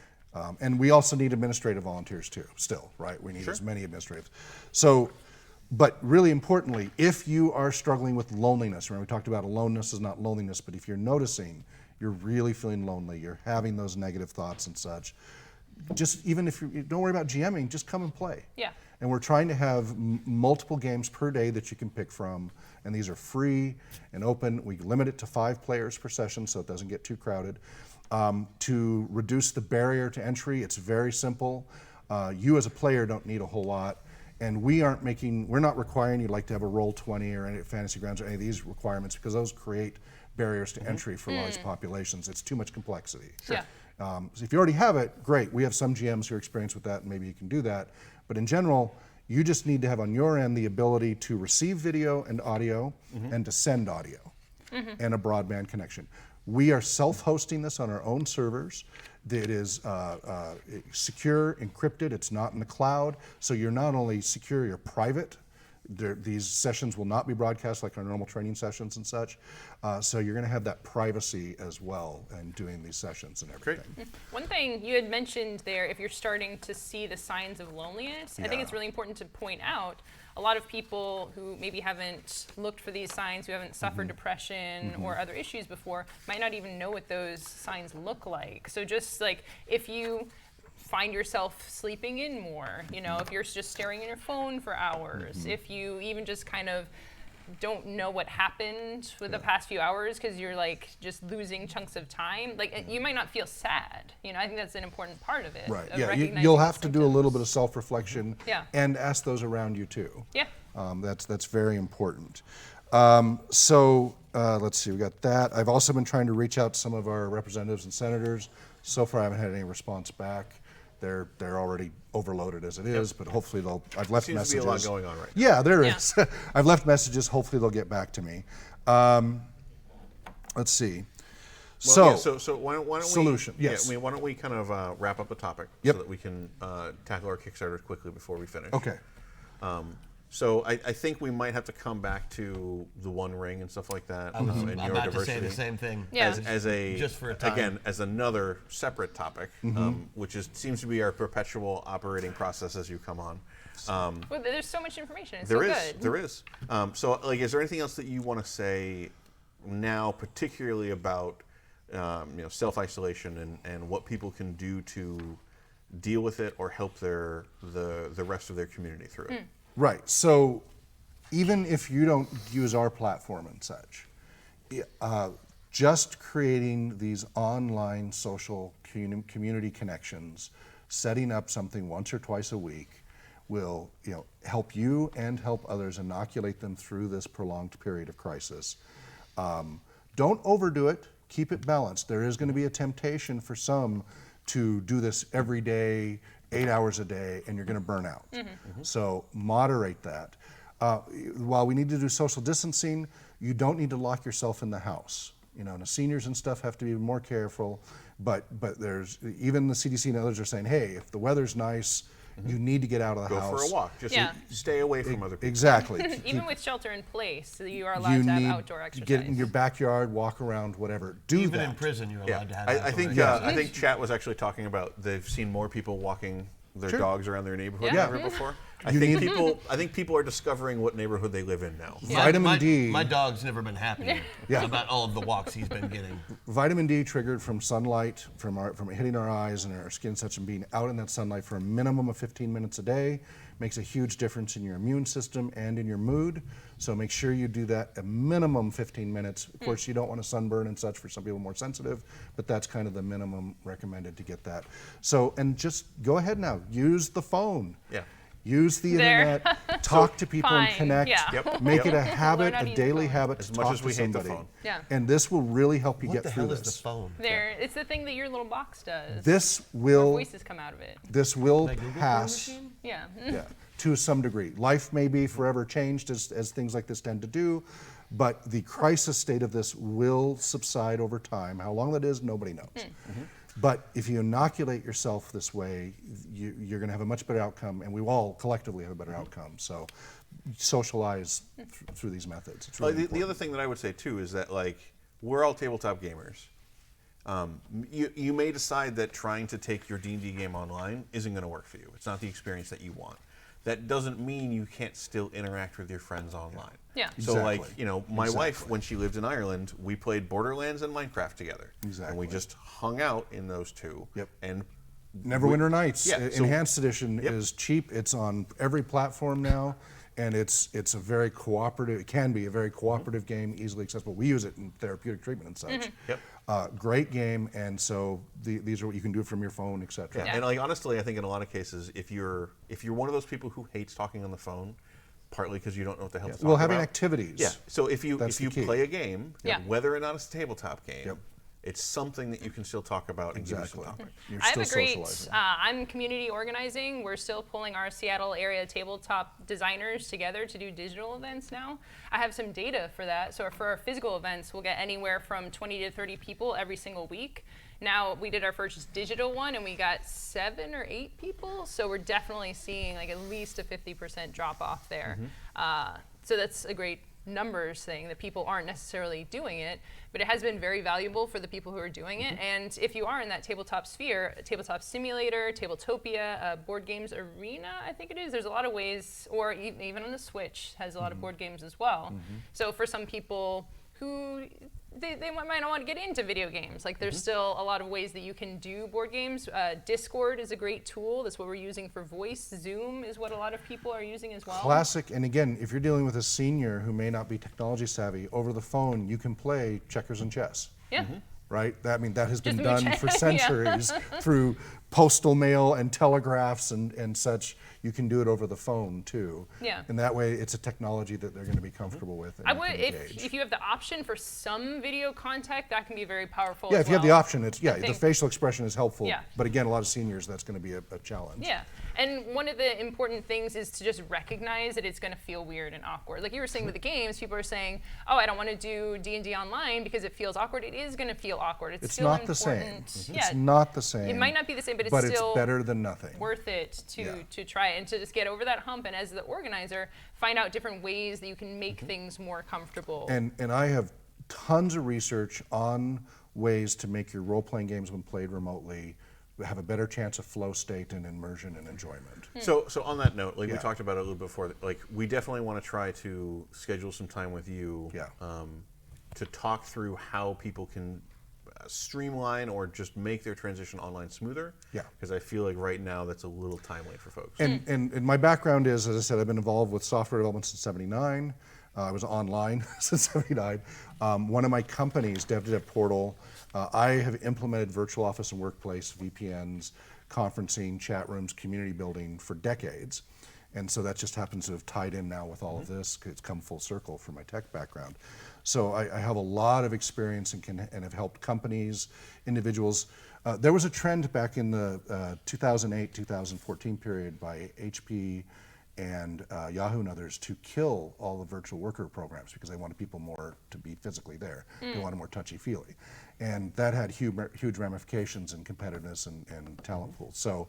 And we also need administrative volunteers too, still, right? We need as many administrators. So, but really importantly, if you are struggling with loneliness, remember we talked about aloneness is not loneliness, but if you're noticing you're really feeling lonely, you're having those negative thoughts and such, just even if you don't worry about GMing, just come and play. Yeah. And we're trying to have multiple games per day that you can pick from, and these are free and open. We limit it to 5 players per session so it doesn't get too crowded. To reduce the barrier to entry, it's very simple. You as a player don't need a whole lot, and we're not requiring you like to have a Roll20 or any Fantasy Grounds or any of these requirements because those create barriers to entry for large populations. It's too much complexity. Sure. So if you already have it, great. We have some GMs who are experienced with that, and maybe you can do that. But in general, you just need to have on your end the ability to receive video and audio and to send audio and a broadband connection. We are self-hosting this on our own servers. It is secure, encrypted. It's not in the cloud. So you're not only secure, you're private. These sessions will not be broadcast like our normal training sessions and such. So you're going to have that privacy as well in doing these sessions and everything. Great. One thing you had mentioned there, if you're starting to see the signs of loneliness, I think it's really important to point out a lot of people who maybe haven't looked for these signs, who haven't suffered depression or other issues before, might not even know what those signs look like. So just like if you find yourself sleeping in more, if you're just staring at your phone for hours, if you even just kind of don't know what happened with the past few hours because you're like just losing chunks of time, like you might not feel sad. I think that's an important part of it. Right, Of you'll have to do a little bit of self-reflection and ask those around you too. Yeah. That's very important. So let's see, we got that. I've also been trying to reach out to some of our representatives and senators. So far I haven't had any response back. They're already overloaded as it is, but hopefully I've left messages. Seems to be a lot going on right now. Yeah, there is. I've left messages. Hopefully they'll get back to me. Let's see. So why don't we solution? Yes. Why don't we kind of wrap up the topic so that we can tackle our Kickstarter quickly before we finish? Okay. So I think we might have to come back to the One Ring and stuff like that. I'm and about to say neurodiversity the same thing. Yeah. As a Just for a time. Again, as another separate topic, which seems to be our perpetual operating process as you come on. Well, there's so much information. It's There so is. good. There is. So, like, is there anything else that you want to say now, particularly about self-isolation and what people can do to deal with it or help the rest of their community through it? Right. So even if you don't use our platform and such, just creating these online social community connections, setting up something once or twice a week will help you and help others inoculate them through this prolonged period of crisis. Don't overdo it. Keep it balanced. There is going to be a temptation for some to do this every day, 8 hours a day, and you're going to burn out. So moderate that. While we need to do social distancing, you don't need to lock yourself in the house. The seniors and stuff have to be more careful, but there's even the CDC and others are saying, hey, if the weather's nice, you need to get out of the Go house. for a walk. Just Yeah. stay away from other people. Exactly. Even with shelter in place, you are allowed to have outdoor exercise. Get in your backyard, walk around, whatever. Do Even that. in prison, you're allowed to have I outdoor think exercise. I think chat was actually talking about they've seen more people walking their dogs around their neighborhood Yeah. than ever before. I think people are discovering what neighborhood they live in now. Vitamin D. My dog's never been happy about all of the walks he's been getting. Vitamin D triggered from sunlight, from hitting our eyes and our skin such, and being out in that sunlight for a minimum of 15 minutes a day makes a huge difference in your immune system and in your mood. So make sure you do that a minimum 15 minutes. Of course, you don't want to sunburn and such, for some people more sensitive, but that's kind of the minimum recommended to get that. So, and just go ahead now, use the phone. Yeah. Use the internet, talk to people and Fine, connect. yeah. Yep. Make it a Learn habit, how to a use the daily phone. habit As to much talk as to we hate the somebody. phone. Yeah. And this will really help you What get the through hell is this. the phone? It's the thing that your little box does. This Where will voices come out of it. pass. Yeah. Yeah, to some degree. Life may be forever changed as things like this tend to do, but the crisis state of this will subside over time. How long that is, nobody knows. But if you inoculate yourself this way, you're going to have a much better outcome, and we all collectively have a better outcome. So socialize through these methods. It's really The other thing that I would say too is that like we're all tabletop gamers. You may decide that trying to take your D&D game online isn't going to work for you. It's not the experience that you want. That doesn't mean you can't still interact with your friends online. Yeah. So like, Exactly. my wife, when she lived in Ireland, we played Borderlands and Minecraft together. Exactly. And we just hung out in those two. Yep. And Neverwinter Nights, Yeah, so- Enhanced Edition is cheap. It's on every platform now, and it's a very cooperative. It can be a very cooperative game, easily accessible. We use it in therapeutic treatment and such. Yep. Great game, and so these are what you can do from your phone, etc. Yeah. And like honestly, I think in a lot of cases, if you're one of those people who hates talking on the phone, partly because you don't know what the hell to talk Well, having about. activities. Yeah. So if you That's the key. play a game, Yeah. whether or not it's a tabletop game, Yep. it's something that you can still talk about and give you Exactly. some topic. You're I have still a great, socializing. I'm community organizing. We're still pulling our Seattle area tabletop designers together to do digital events now. I have some data for that. So for our physical events, we'll get anywhere from 20 to 30 people every single week. Now we did our first digital one and we got 7 or 8 people. So we're definitely seeing like at least a 50% drop off there. So that's a great numbers thing that people aren't necessarily doing it, but it has been very valuable for the people who are doing it. And if you are in that tabletop sphere, Tabletop Simulator, Tabletopia, Board Games Arena, I think it is. There's a lot of ways, or even on the Switch has a lot of board games as well. So for some people who they might not want to get into video games. Like there's still a lot of ways that you can do board games. Discord is a great tool. That's what we're using for voice. Zoom is what a lot of people are using as well. Classic, and again, if you're dealing with a senior who may not be technology savvy, over the phone you can play checkers and chess. Yeah. Right? That has been Just done mooch- for yeah. centuries through postal mail and telegraphs and such. You can do it over the phone too. Yeah. And that way it's a technology that they're going to be comfortable with. And I you would, can engage. if you have the option for some video contact, that can be very powerful. Yeah, as if you have the well. option, the think- facial expression is helpful. Yeah. But again, a lot of seniors, that's going to be a challenge. Yeah, and one of the important things is to just recognize that it's going to feel weird and awkward. Like you were saying with the games, people are saying, "Oh, I don't want to do D&D online because it feels awkward." It is going to feel awkward. It's still not the same. important. Yeah, It's not the same. It might not be the same, but it's but still it's better than nothing. worth it to Yeah. try it and to just get over that hump. And as the organizer, find out different ways that you can make things more comfortable. And I have tons of research on ways to make your role-playing games when played remotely have a better chance of flow state and immersion and enjoyment. So on that note, like we Yeah. talked about it a little before, like we definitely want to try to schedule some time with you Yeah. to talk through how people can streamline or just make their transition online smoother. Yeah. Because I feel like right now that's a little timely for folks. And my background is, as I said, I've been involved with software development since '79. I was online since '79. One of my companies, DevToDev Portal, I have implemented virtual office and workplace, VPNs, conferencing, chat rooms, community building for decades. And so that just happens to have tied in now with all of this. It's come full circle from my tech background. So I have a lot of experience and have helped companies, individuals. There was a trend back in the 2008-2014 period by HP and Yahoo and others to kill all the virtual worker programs because they wanted people more to be physically there. They wanted more touchy-feely. And that had huge ramifications in competitiveness and talent pools. So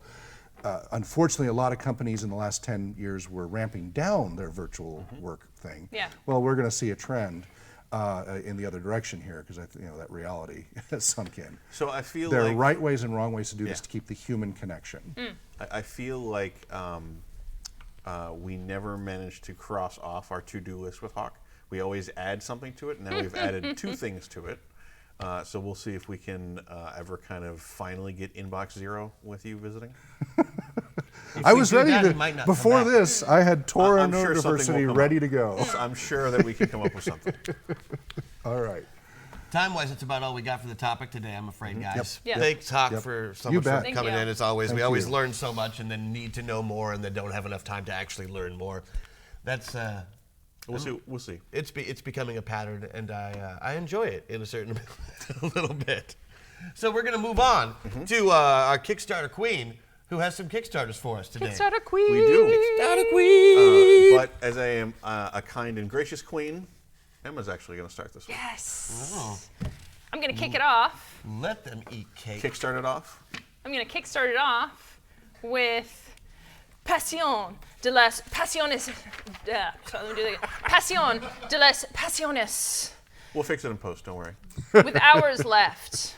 unfortunately, a lot of companies in the last 10 years were ramping down their virtual work thing. Yeah. Well, we're going to see a trend in the other direction here because that reality has sunk in. So I feel there like are right ways and wrong ways to do this to keep the human connection. I feel like we never managed to cross off our to-do list with Hawke. We always add something to it, and now we've added 2 things to it. So we'll see if we can ever kind of finally get inbox 0 with you visiting. I was ready that, to, it might not before come back. this, I had Torah I'm sure something will Neurodiversity come ready up. to go. I'm sure that we can come up with something. All right. Time-wise, that's about all we got for the topic today, I'm afraid, guys. Yep. Thanks, Hawke, Yep. for so You much bet. for coming Thank in. you. As always, we Thank always you. learn so much and then need to know more and then don't have enough time to actually learn more. That's We'll see. it's becoming a pattern, and I enjoy it in a certain a little bit. So we're gonna move on to our Kickstarter queen, who has some Kickstarters for us today. Kickstarter queen. We do. Kickstarter queen. But as I am a kind and gracious queen, Emma's actually going to start this one. Yes. Oh. I'm gonna kick it off. Let them eat cake. Kickstart it off. I'm gonna kickstart it off with Pasión de las Pasiones. So let me do that again. Pasión de las Pasiones. We'll fix it in post, don't worry. With hours left,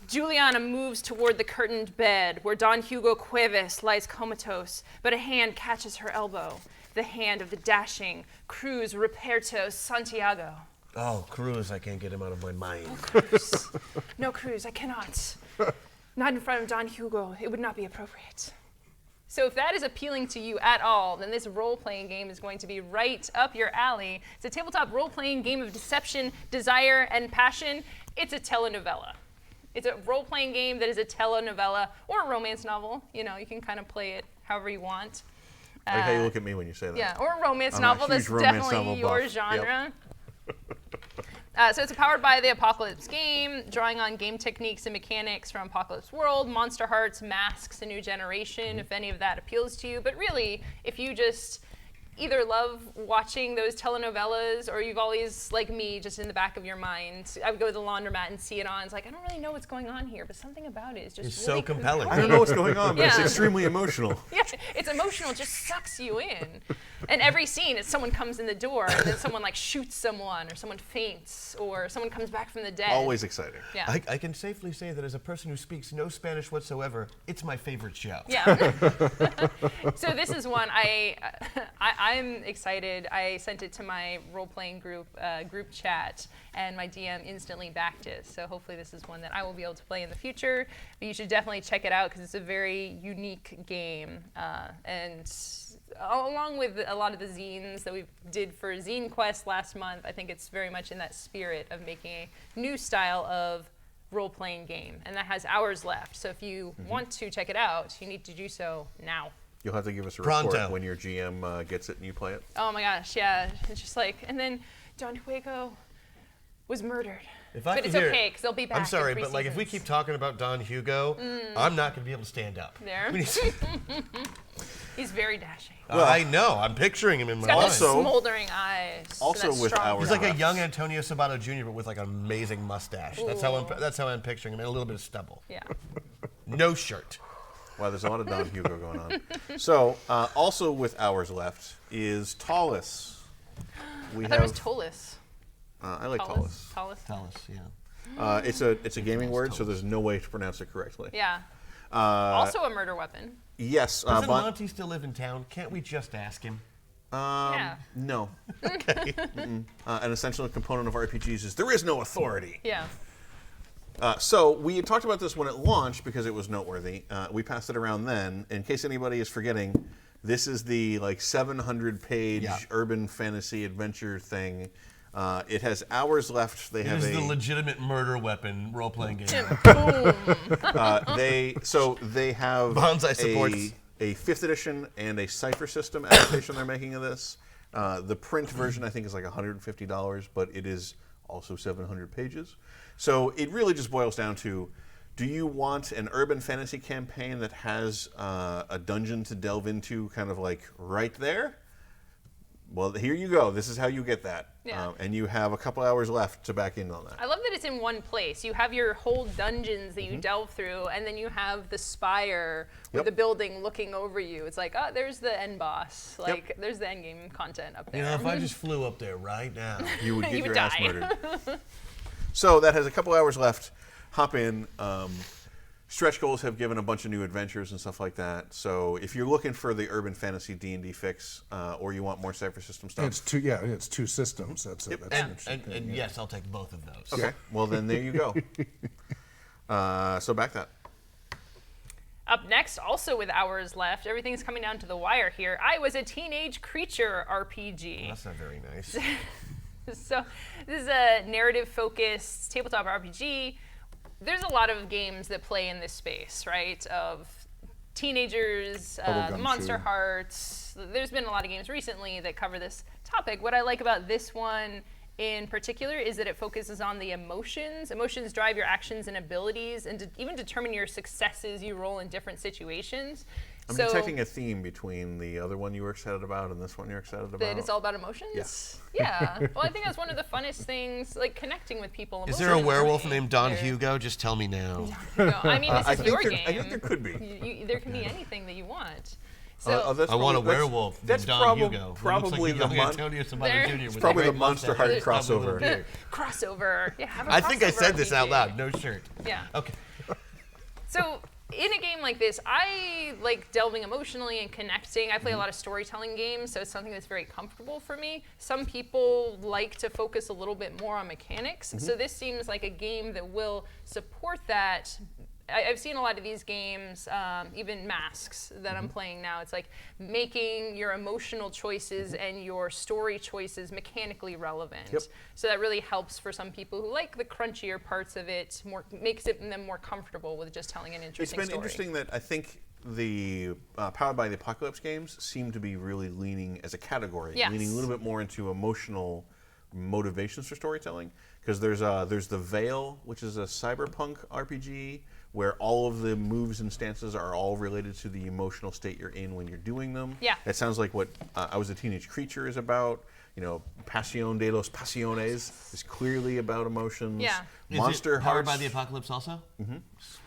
Juliana moves toward the curtained bed where Don Hugo Cuevas lies comatose, but a hand catches her elbow. The hand of the dashing Cruz Ruperto Santiago. Oh, Cruz, I can't get him out of my mind. Cruz. No, Cruz, I cannot. Not in front of Don Hugo. It would not be appropriate. So if that is appealing to you at all, then this role-playing game is going to be right up your alley. It's a tabletop role-playing game of deception, desire, and passion. It's a telenovela. It's a role-playing game that is a telenovela or a romance novel. You know, you can kind of play it however you want. I like how you look at me when you say that. Yeah, or a romance I'm a novel. huge That's romance definitely novel your buff. genre. So it's powered by the Apocalypse game, drawing on game techniques and mechanics from Apocalypse World, Monster Hearts, Masks, A New Generation, if any of that appeals to you. But really, if you just either love watching those telenovelas or you've always, like me, just in the back of your mind, I would go to the laundromat and see it on. It's like, I don't really know what's going on here, but something about it is just It's really so compelling. I don't know what's going on, but it's Yeah. extremely emotional. Yeah, it's emotional, it just sucks you in. And every scene is someone comes in the door and then someone like shoots someone or someone faints or someone comes back from the dead. Always exciting. Yeah. I can safely say that as a person who speaks no Spanish whatsoever, it's my favorite show. Yeah. So this is one I'm excited. I sent it to my role-playing group chat, and my DM instantly backed it. So hopefully this is one that I will be able to play in the future. But you should definitely check it out because it's a very unique game. And along with a lot of the zines that we did for Zine Quest last month, I think it's very much in that spirit of making a new style of role-playing game. And that has hours left. So if you want to check it out, you need to do so now. You'll have to give us a Pronto. report when your GM gets it and you play it. Oh my gosh, yeah. It's just like, and then Don Hugo was murdered. If I But could it's hear- okay, because they'll be back. I'm sorry, in 3 but like if we seasons. keep talking about Don Hugo, I'm not going to be able to stand up. There. We need- He's very dashing. I know. I'm picturing him in He's my got mind. those Also- smoldering eyes. and also that with strong hours He's like a left. young Antonio Sabato Jr., but with like an amazing mustache. That's how I'm picturing him, and a little bit of stubble. Yeah. No shirt. Wow, there's a lot of Don Hugo going on. So, also with hours left is Tallus. We I thought it was Tolis. I like Tallus. Tallus. Tell us, yeah. It's a gaming word, so there's no way to pronounce it correctly. Yeah. Also a murder weapon. Yes. Doesn't Bon- Monty still live in town? Can't we just ask him? Yeah. No. Okay. An essential component of RPGs is there is no authority. Yeah. So we had talked about this when it launched because it was noteworthy. We passed it around then. In case anybody is forgetting, this is the like 700-page Yeah. urban fantasy adventure thing. It has hours left. They It have is the legitimate murder weapon role-playing game. Boom. they have Bonsai supports. a 5th edition and a Cypher system adaptation they're making of this. The print version I think is like $150, but it is also 700 pages. So it really just boils down to, do you want an urban fantasy campaign that has a dungeon to delve into kind of like right there? Well, here you go. This is how you get that. Yeah. And you have a couple hours left to back in on that. I love that it's in one place. You have your whole dungeons that you delve through, and then you have the spire with the building looking over you. It's like, oh, there's the end boss. Like, there's the end game content up there. You know, if I just flew up there right now. You would get You would your ass die. murdered. So that has a couple hours left. Hop in. Stretch goals have given a bunch of new adventures and stuff like that. So if you're looking for the urban fantasy D&D fix, or you want more Cypher System stuff, It's two. Yeah, it's two systems. That's an interesting thing, And yeah. yes, I'll take both of those. okay. Well, then there you go. So back that. Up next, also with hours left, everything's coming down to the wire here. I Was a Teenage Creature RPG. That's not very nice. So this is a narrative-focused tabletop RPG. There's a lot of games that play in this space, right? Of teenagers, Bubblegum Monster Chew. Hearts. There's been a lot of games recently that cover this topic. What I like about this one in particular is that it focuses on the emotions. Emotions drive your actions and abilities, and even determine your successes you roll in different situations. I'm So detecting a theme between the other one you were excited about and this one you're excited about. that it's all about emotions? Yes. Yeah. Well, I think that's one of the funnest things, like connecting with people. Is there a werewolf named Don There- Hugo? Just tell me now. No, I mean, this I is think your there- game. I think there could be. There can be anything that you want. So That's I want a probably- werewolf That's named Don prob- Hugo. who looks Probably like the young mon- Antonio Sabato There- Jr. with probably a the great Monster mustache, Heart probably a little crossover. beard. crossover. Yeah, have a I think I crossover said this out RPG. loud. No shirt. Yeah. Okay. So in a game like this, I like delving emotionally and connecting. I play a lot of storytelling games, so it's something that's very comfortable for me. Some people like to focus a little bit more on mechanics, so this seems like a game that will support that. I've seen a lot of these games, even Masks that I'm playing now. It's like making your emotional choices and your story choices mechanically relevant. Yep. So that really helps for some people who like the crunchier parts of it. Makes them more comfortable with just telling an It's interesting been story. interesting that I think the Powered by the Apocalypse games seem to be really leaning, as a category, Yes. leaning a little bit more into emotional motivations for storytelling. Because there's the Veil, which is a cyberpunk RPG, where all of the moves and stances are all related to the emotional state you're in when you're doing them. Yeah. That sounds like what I Was a Teenage Creature is about. You know, Pasión de los Pasiones is clearly about emotions. Yeah. Monster Powered Hearts. by the Apocalypse also?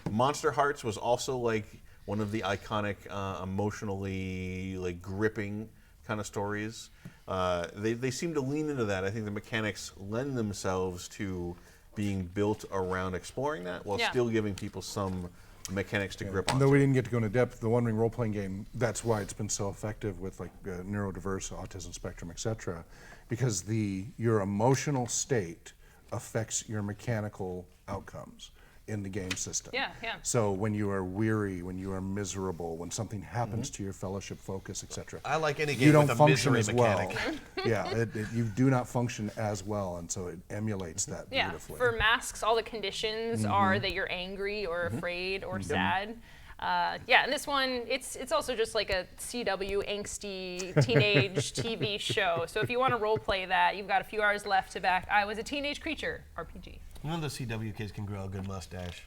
Monster Hearts was also like one of the iconic, emotionally like gripping kind of stories. They seem to lean into that. I think the mechanics lend themselves to being built around exploring that while Yeah. still giving people some mechanics to grip on. Though we didn't get to go into depth, the One Ring role-playing game, that's why it's been so effective with like neurodiverse, autism spectrum, etc. Because your emotional state affects your mechanical outcomes in the game system. Yeah, yeah. So when you are weary, when you are miserable, when something happens to your fellowship focus, etc. I like any game You don't with a function misery as well. mechanic. Yeah, you do not function as well, and so it emulates that Yeah, beautifully. for Masks, all the conditions are that you're angry or afraid or sad. Yeah, and this one, it's also just like a CW angsty teenage TV show. So if you want to role play that, you've got a few hours left to back I Was a Teenage Creature RPG. You know those CW kids can grow a good mustache.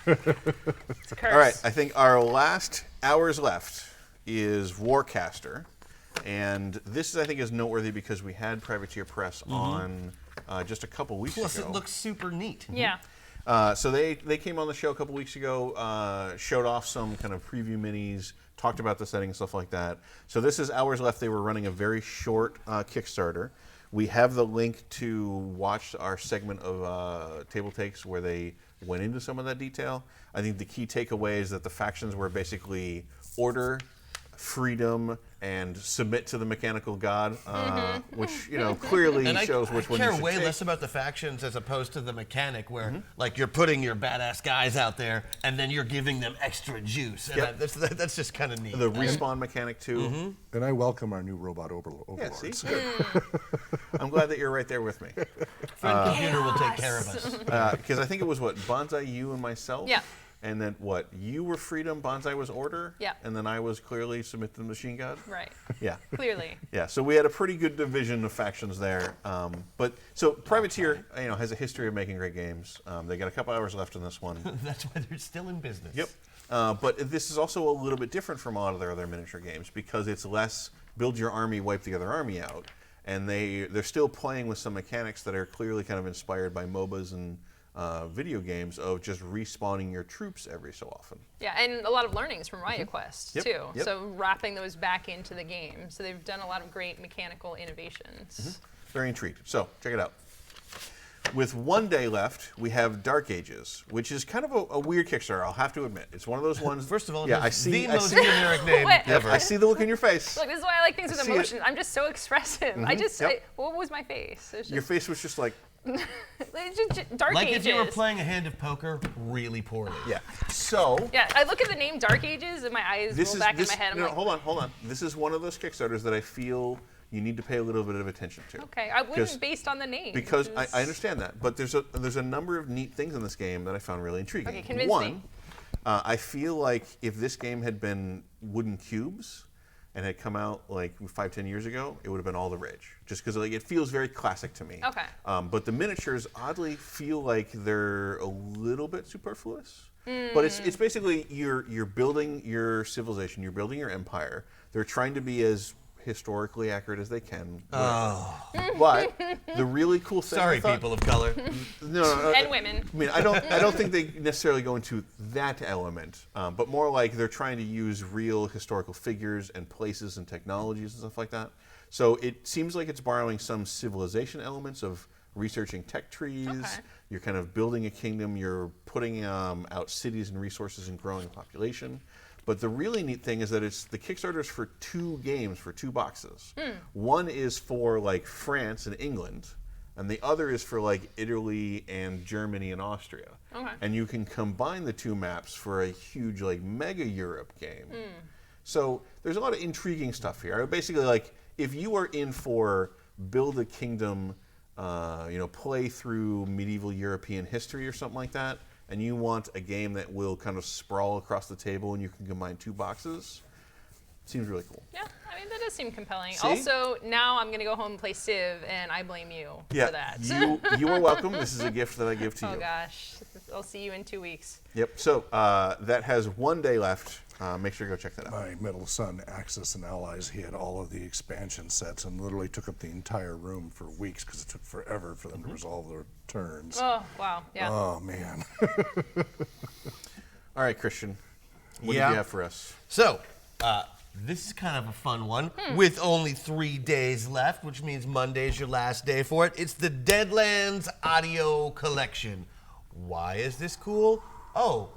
It's a curse. All right, I think our last hours left is Warcaster. And this, I think, is noteworthy because we had Privateer Press on just a couple weeks Plus, ago. it looks super neat. Yeah. So they came on the show a couple weeks ago, showed off some kind of preview minis, talked about the setting and stuff like that. So this is hours left. They were running a very short Kickstarter. We have the link to watch our segment of TableTakes where they went into some of that detail. I think the key takeaway is that the factions were basically order, freedom, and submit to the mechanical god, which clearly And shows which one you I care should way take. less about the factions as opposed to the mechanic where like you're putting your badass guys out there and then you're giving them extra juice. And Yep. that's just kind of neat. The respawn mechanic too. And I welcome our new robot overlords. Yeah, see? Good. I'm glad that you're right there with me. Friend computer will take care of us. Because I think it was what, Bonsai, you, and myself? Yeah. And then what, you were freedom, Bonsai was order? Yeah. And then I was clearly submit to the machine god? Right. Yeah. Clearly. Yeah, so we had a pretty good division of factions there. So Privateer, has a history of making great games. They got a couple hours left in this one. That's why they're still in business. Yep. But this is also a little bit different from a lot of their other miniature games because it's less build your army, wipe the other army out. And they're still playing with some mechanics that are clearly kind of inspired by MOBAs and video games of just respawning your troops every so often. Yeah, and a lot of learnings from Riot Quest too. Yep. So wrapping those back into the game. So they've done a lot of great mechanical innovations. Very intrigued. So check it out. With 1 day left, we have Dark Ages, which is kind of a weird Kickstarter, I'll have to admit. It's one of those ones. First of all, yeah, it's the most generic name Wait. ever. I see the look in your face. Look, this is why I like things with see it. emotion. I'm just so expressive. What was my face? It was Your face was just like, it's just Dark Like Ages. if you were playing a hand of poker really poorly. yeah. So Yeah, I look at the name Dark Ages and my eyes roll back in my head. I'm no, like, hold on. This is one of those Kickstarters that I feel you need to pay a little bit of attention to. okay, I wouldn't based on the name. Because I understand that, but there's a number of neat things in this game that I found really intriguing. Okay, convince One, me. I feel like if this game had been wooden cubes and had come out like 5-10 years ago, it would have been all the rage. Just because like it feels very classic to me. Okay. But the miniatures oddly feel like they're a little bit superfluous. But it's basically you're building your civilization, you're building your empire. They're trying to be as historically accurate as they can. But the really cool thing. Sorry, people of color. No, And women. I mean, I don't think they necessarily go into that element, but more like they're trying to use real historical figures and places and technologies and stuff like that. So it seems like it's borrowing some civilization elements of researching tech trees. Okay. You're kind of building a kingdom. You're putting out cities and resources and growing population. But the really neat thing is that it's the Kickstarter's for 2 games, for 2 boxes. One is for like France and England, and the other is for like Italy and Germany and Austria. Okay. And you can combine the 2 maps for a huge like mega Europe game. So there's a lot of intriguing stuff here. Basically, like if you are in for build a kingdom, play through medieval European history or something like that, and you want a game that will kind of sprawl across the table and you can combine 2 boxes, seems really cool. Yeah, I mean, that does seem compelling. See? Also, now I'm going to go home and play Civ, and I blame you for that. you are welcome. This is a gift that I give to you. Oh, gosh. I'll see you in 2 weeks. Yep. So that has 1 day left. Make sure you go check that out. My middle son, Axis and Allies, he had all of the expansion sets and literally took up the entire room for weeks because it took forever for them to resolve their turns. Oh, wow. Yeah. Oh, man. All right, Christian. What do Yeah. you have for us? So, this is kind of a fun one. With only 3 days left, which means Monday's your last day for it. It's the Deadlands Audio Collection. Why is this cool? Oh,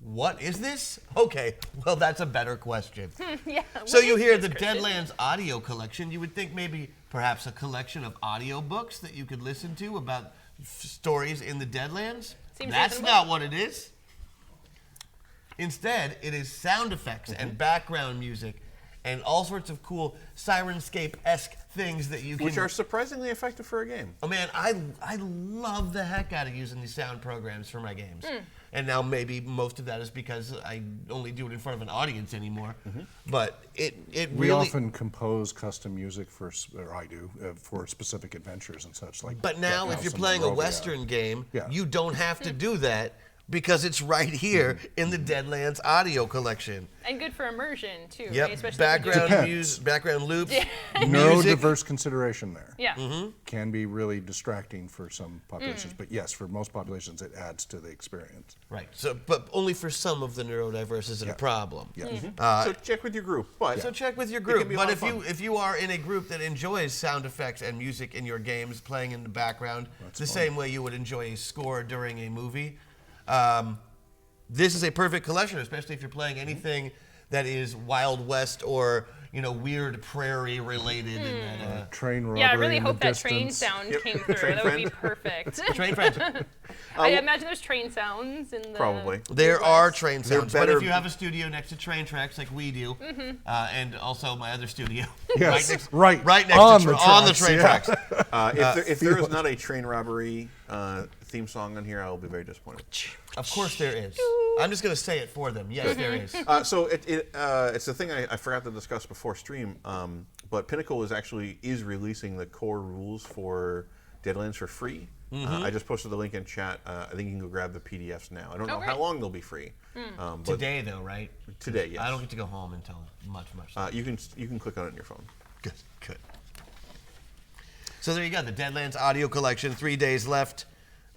what is this? Okay, well, that's a better question. Yeah. So what you is hear this, the Christian? Deadlands Audio Collection. You would think maybe perhaps a collection of audio books that you could listen to about stories in the Deadlands. Seems That's reasonable. not what it is. Instead, it is sound effects and background music and all sorts of cool Sirenscape-esque things that you can... Which are surprisingly effective for a game. Oh man, I love the heck out of using these sound programs for my games. And now maybe most of that is because I only do it in front of an audience anymore. But it We really... often compose custom music or I do, for specific adventures and such. Like. But now Death if you're House and playing a Monrovia. Western game, Yeah. you don't have to do that because it's right here in the Deadlands Audio Collection. And good for immersion, too, right? Yep, Especially background Depends. music, background loops, music. Neurodiverse consideration there. Yeah. Can be really distracting for some populations, but yes, for most populations, it adds to the experience. Right. So, but only for some of the neurodiverse is it a problem. Yeah. So check with your group. But So check with your It group. can be a But lot of fun. if you are in a group that enjoys sound effects and music in your games playing in the background, the same way you would enjoy a score during a movie, this is a perfect collection, especially if you're playing anything that is Wild West or weird prairie related. Train robbery Yeah, I really in the hope that train distance. sound Yep. came through. Train That would be friend. perfect. Train friends. I imagine there's train sounds in the... Probably. There are train They're sounds, but better- if you have a studio next to train tracks like we do, and also my other studio, Yes, right next on to the on the tracks, train yeah. tracks. If there is not a train robbery theme song on here, I will be very disappointed. Of course there is. I'm just going to say it for them. Yes, there is. So it's the thing I forgot to discuss before stream, but Pinnacle is releasing the core rules for Deadlands for free. I just posted the link in chat. I think you can go grab the PDFs now. I don't know great. how long they'll be free. But Today, though, right? Today, yes. I don't get to go home until much later. You can click on it on your phone. Good. So there you go, the Deadlands audio collection, 3 days left.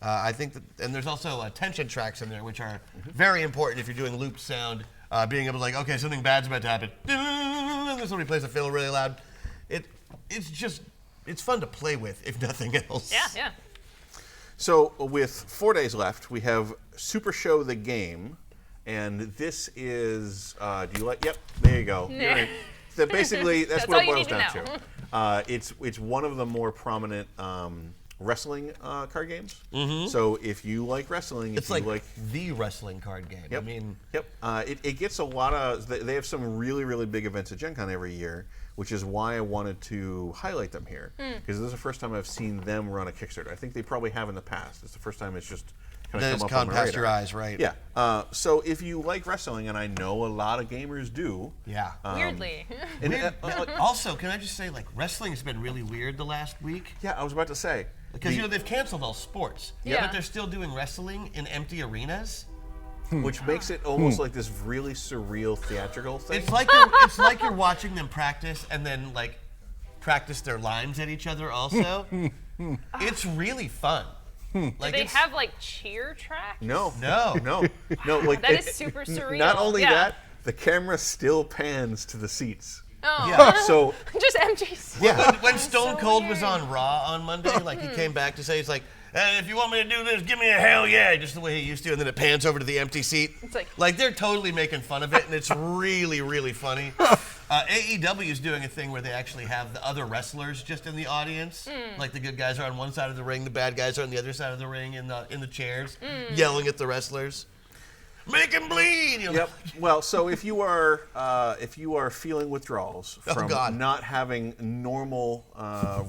I think that, and there's also tension tracks in there, which are very important if you're doing loop sound. Being able to like, okay, something bad's about to happen. And somebody plays a fiddle really loud. It's fun to play with, if nothing else. Yeah. So with 4 days left, we have Super Show the Game, and this is, do you like, yep, there you go. You're in. So basically, that's what it boils down to. It's one of the more prominent wrestling card games. So if you like wrestling, it's like the wrestling card game. Yep. I mean, it gets a lot of. They have some really big events at Gen Con every year, which is why I wanted to highlight them here, because this is the first time I've seen them run a Kickstarter. I think they probably have in the past. It's the first time it's just kind of come up on my past radar. your eyes, right? Yeah. So if you like wrestling, and I know a lot of gamers do. Yeah. Weirdly. Also, can I just say, like, wrestling's been really weird the last week. Yeah, I was about to say. Because, they've canceled all sports. Yeah. But they're still doing wrestling in empty arenas. Which makes it almost like this really surreal theatrical thing. It's like you're watching them practice and then, like, practice their lines at each other also. It's really fun. Like, Do they have like cheer tracks? No. Like That is super surreal. Not only that, the camera still pans to the seats. Oh. Yeah. So Just empty seats. Yeah. When Stone So Cold was weird. on Raw on Monday, like he came back to say, he's like, if you want me to do this, give me a hell yeah, just the way he used to, and then it pans over to the empty seat. It's like they're totally making fun of it, and it's really funny. AEW is doing a thing where they actually have the other wrestlers just in the audience. Like the good guys are on one side of the ring, the bad guys are on the other side of the ring in the chairs, yelling at the wrestlers. Make him bleed. Yep. Well, so if you are feeling withdrawals from not having normal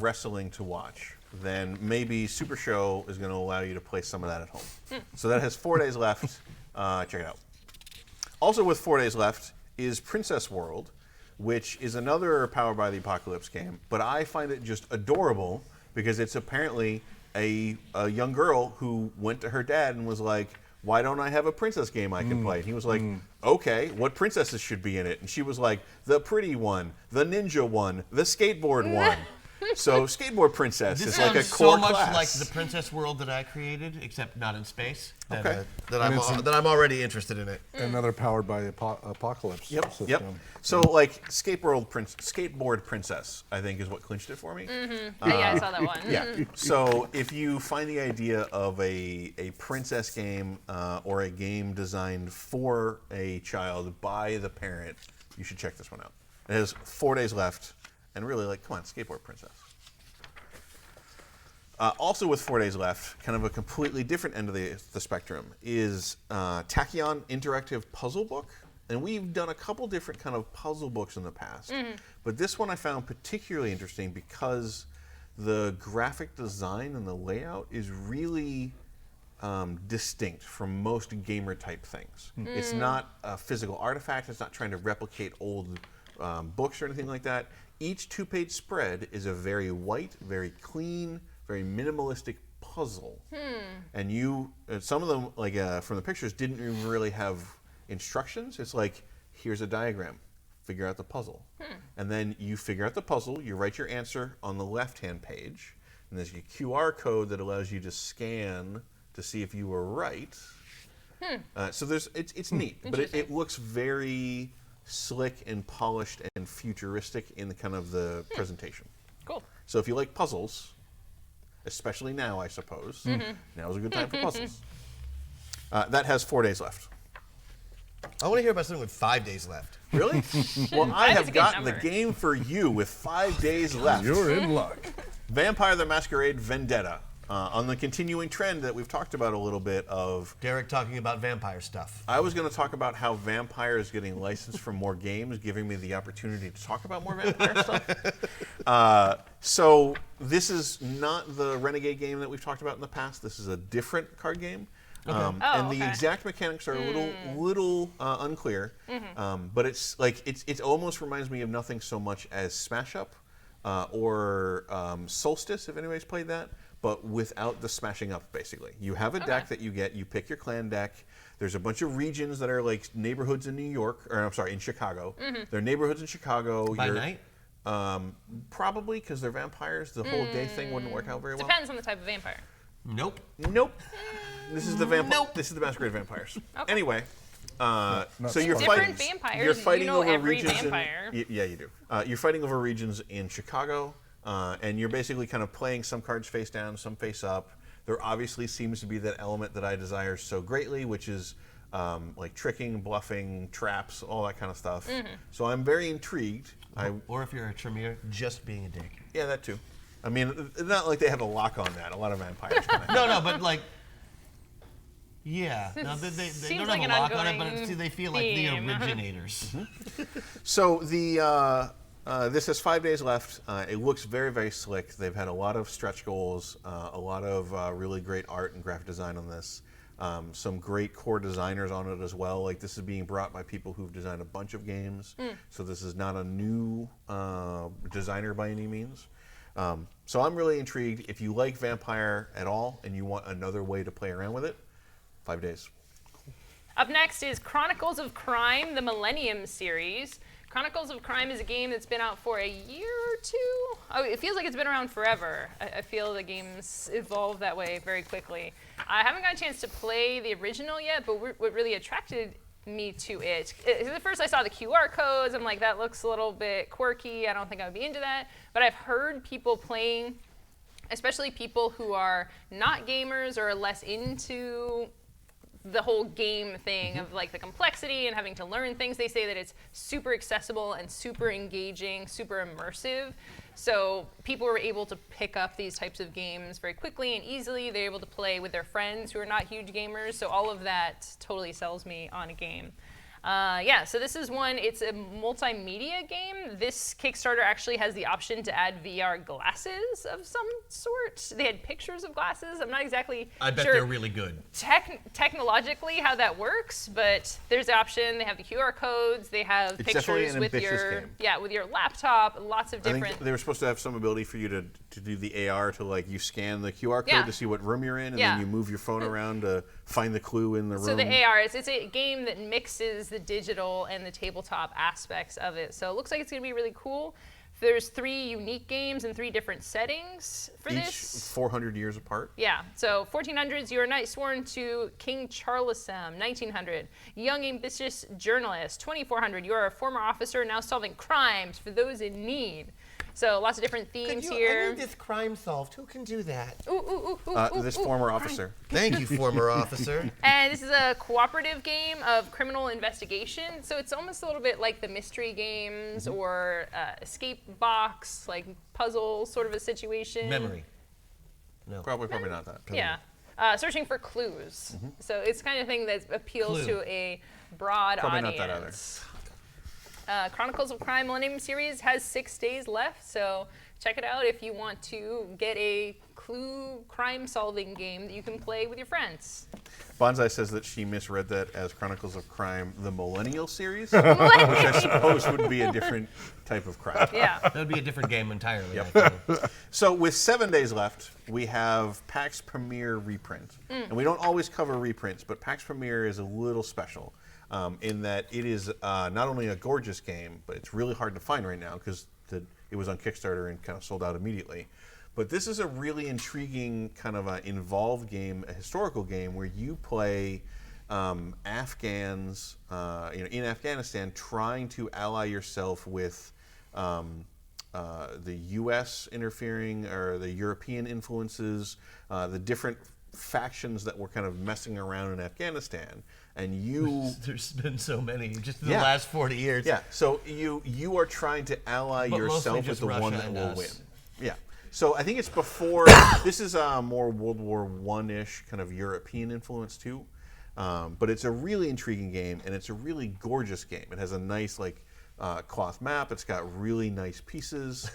wrestling to watch, then maybe Super Show is going to allow you to play some of that at home. So that has 4 days left. Check it out. Also with 4 days left is Princess World, which is another Powered by the Apocalypse game, but I find it just adorable because it's apparently a young girl who went to her dad and was like, why don't I have a princess game I can play? And he was like, okay, what princesses should be in it? And she was like, the pretty one, the ninja one, the skateboard one. So Skateboard Princess is like a core so much class. like the Princess World that I created, except not in space. Okay. That I'm already interested in it. Another Powered by the Apocalypse system. Yep. So like Skateboard Princess, I think is what clinched it for me. Yeah, I saw that one. Yeah. So if you find the idea of a princess game or a game designed for a child by the parent, you should check this one out. It has 4 days left, and really, like, come on, Skateboard Princess. Also with 4 days left, kind of a completely different end of the spectrum, is Tachyon Interactive Puzzle Book. And we've done a couple different kind of puzzle books in the past. But this one I found particularly interesting because the graphic design and the layout is really distinct from most gamer type things. It's not a physical artifact. It's not trying to replicate old books or anything like that. Each two-page spread is a very white, very clean, very minimalistic puzzle. And some of them, like from the pictures, didn't even really have instructions. It's like, here's a diagram, figure out the puzzle. And then you figure out the puzzle, you write your answer on the left-hand page, and there's a QR code that allows you to scan to see if you were right. So it's neat, but it looks very slick and polished and futuristic in the kind of the presentation. Cool. So if you like puzzles, especially now, I suppose, now's a good time for puzzles. That has 4 days left. I want to hear about something with 5 days left. Really? Well, I Five is a have good gotten the number. game for you with 5 days left. You're in luck. Vampire the Masquerade Vendetta. On the continuing trend that we've talked about a little bit of... Derek talking about vampire stuff. I was going to talk about how Vampire is getting licensed for more games, giving me the opportunity to talk about more Vampire stuff. So this is not the Renegade game that we've talked about in the past. This is a different card game. And the exact mechanics are a little unclear. But it's like it almost reminds me of nothing so much as Smash Up or Solstice, if anybody's played that. But without the smashing up, basically. You have a deck that you get. You pick your clan deck. There's a bunch of regions that are like neighborhoods in New York, or I'm sorry, in Chicago. There are neighborhoods in Chicago. By night? Probably, because they're vampires. The whole day thing wouldn't work out very well. Depends on the type of vampire. Nope. Nope. This is the This is the Masquerade vampires. Okay. Anyway, so you're Different fighting. vampires. You're fighting over every regions. vampire. Yeah, you do. You're fighting over regions in Chicago, and you're basically kind of playing some cards face down, some face up. There obviously seems to be that element that I desire so greatly, which is like tricking, bluffing, traps, all that kind of stuff. So I'm very intrigued. Or if you're a Tremere, just being a dick. Yeah, that too. I mean, it's not like they have a lock on that. A lot of vampires. No, but like, yeah. No, they don't like have an a lock on it, but ongoing they feel like the theme. originators. So this has 5 days left. It looks very, very slick. They've had a lot of stretch goals, a lot of really great art and graphic design on this. Some great core designers on it as well. Like, this is being brought by people who've designed a bunch of games. So this is not a new designer by any means. So I'm really intrigued. If you like Vampire at all and you want another way to play around with it, 5 days. Up next is Chronicles of Crime, the Millennium series. Chronicles of Crime is a game that's been out for a year or two. Oh, it feels like it's been around forever. I feel the games evolve that way very quickly. I haven't got a chance to play the original yet, but what really attracted me to it, at first I saw the QR codes. I'm like, that looks a little bit quirky. I don't think I would be into that. But I've heard people playing, especially people who are not gamers or are less into the whole game thing of like the complexity and having to learn things. They say that it's super accessible and super engaging, super immersive. So people were able to pick up these types of games very quickly and easily. They're able to play with their friends who are not huge gamers. So all of that totally sells me on a game. Yeah, so this is one, it's a multimedia game. This Kickstarter actually has the option to add VR glasses of some sort. They had pictures of glasses. I'm not exactly I bet sure they're really good. technologically how that works, but there's the option. They have the QR codes. They have It's definitely pictures an with ambitious your game. with your laptop. Lots of I different. think they were supposed to have some ability for you to do the AR, to like you scan the QR code Yeah. to see what room you're in, and Yeah. then you move your phone around to find the clue in the room. So the AR, it's a game that mixes the digital and the tabletop aspects of it. So it looks like it's going to be really cool. There's 3 unique games in 3 different settings for Each this. 400 years apart. Yeah, so 1400s, you're a knight sworn to King Charlesam. 1900, young ambitious journalist. 2400, you're a former officer now solving crimes for those in need. So lots of different themes here. I need this crime solved. Who can do that? This former officer. Thank you, former officer. And this is a cooperative game of criminal investigation. So it's almost a little bit like the mystery games or escape box, like puzzle sort of a situation. Memory. No. Probably not that. Yeah. Searching for clues. So it's kind of thing that appeals Clue. to a broad Probably not audience. that either. Chronicles of Crime Millennium series has 6 days left, so check it out if you want to get a clue crime-solving game that you can play with your friends. Bonsai says that she misread that as Chronicles of Crime, the Millennial series, which I suppose would be a different type of crime. Yeah. That would be a different game entirely. I think. So with 7 days left, we have PAX Premiere reprint. And we don't always cover reprints, but PAX Premiere is a little special in that it is not only a gorgeous game, but it's really hard to find right now because it was on Kickstarter and kind of sold out immediately. But this is a really intriguing kind of involved game, a historical game where you play Afghans, in Afghanistan, trying to ally yourself with the U.S. interfering or the European influences, the different factions that were kind of messing around in Afghanistan, and you. There's been so many just in the Yeah. last 40 years. Yeah. So you are trying to ally But mostly yourself with just the one Russia that and will us. win. Yeah. So I think it's before. This is more World War I-ish kind of European influence too, but it's a really intriguing game and it's a really gorgeous game. It has a nice cloth map. It's got really nice pieces.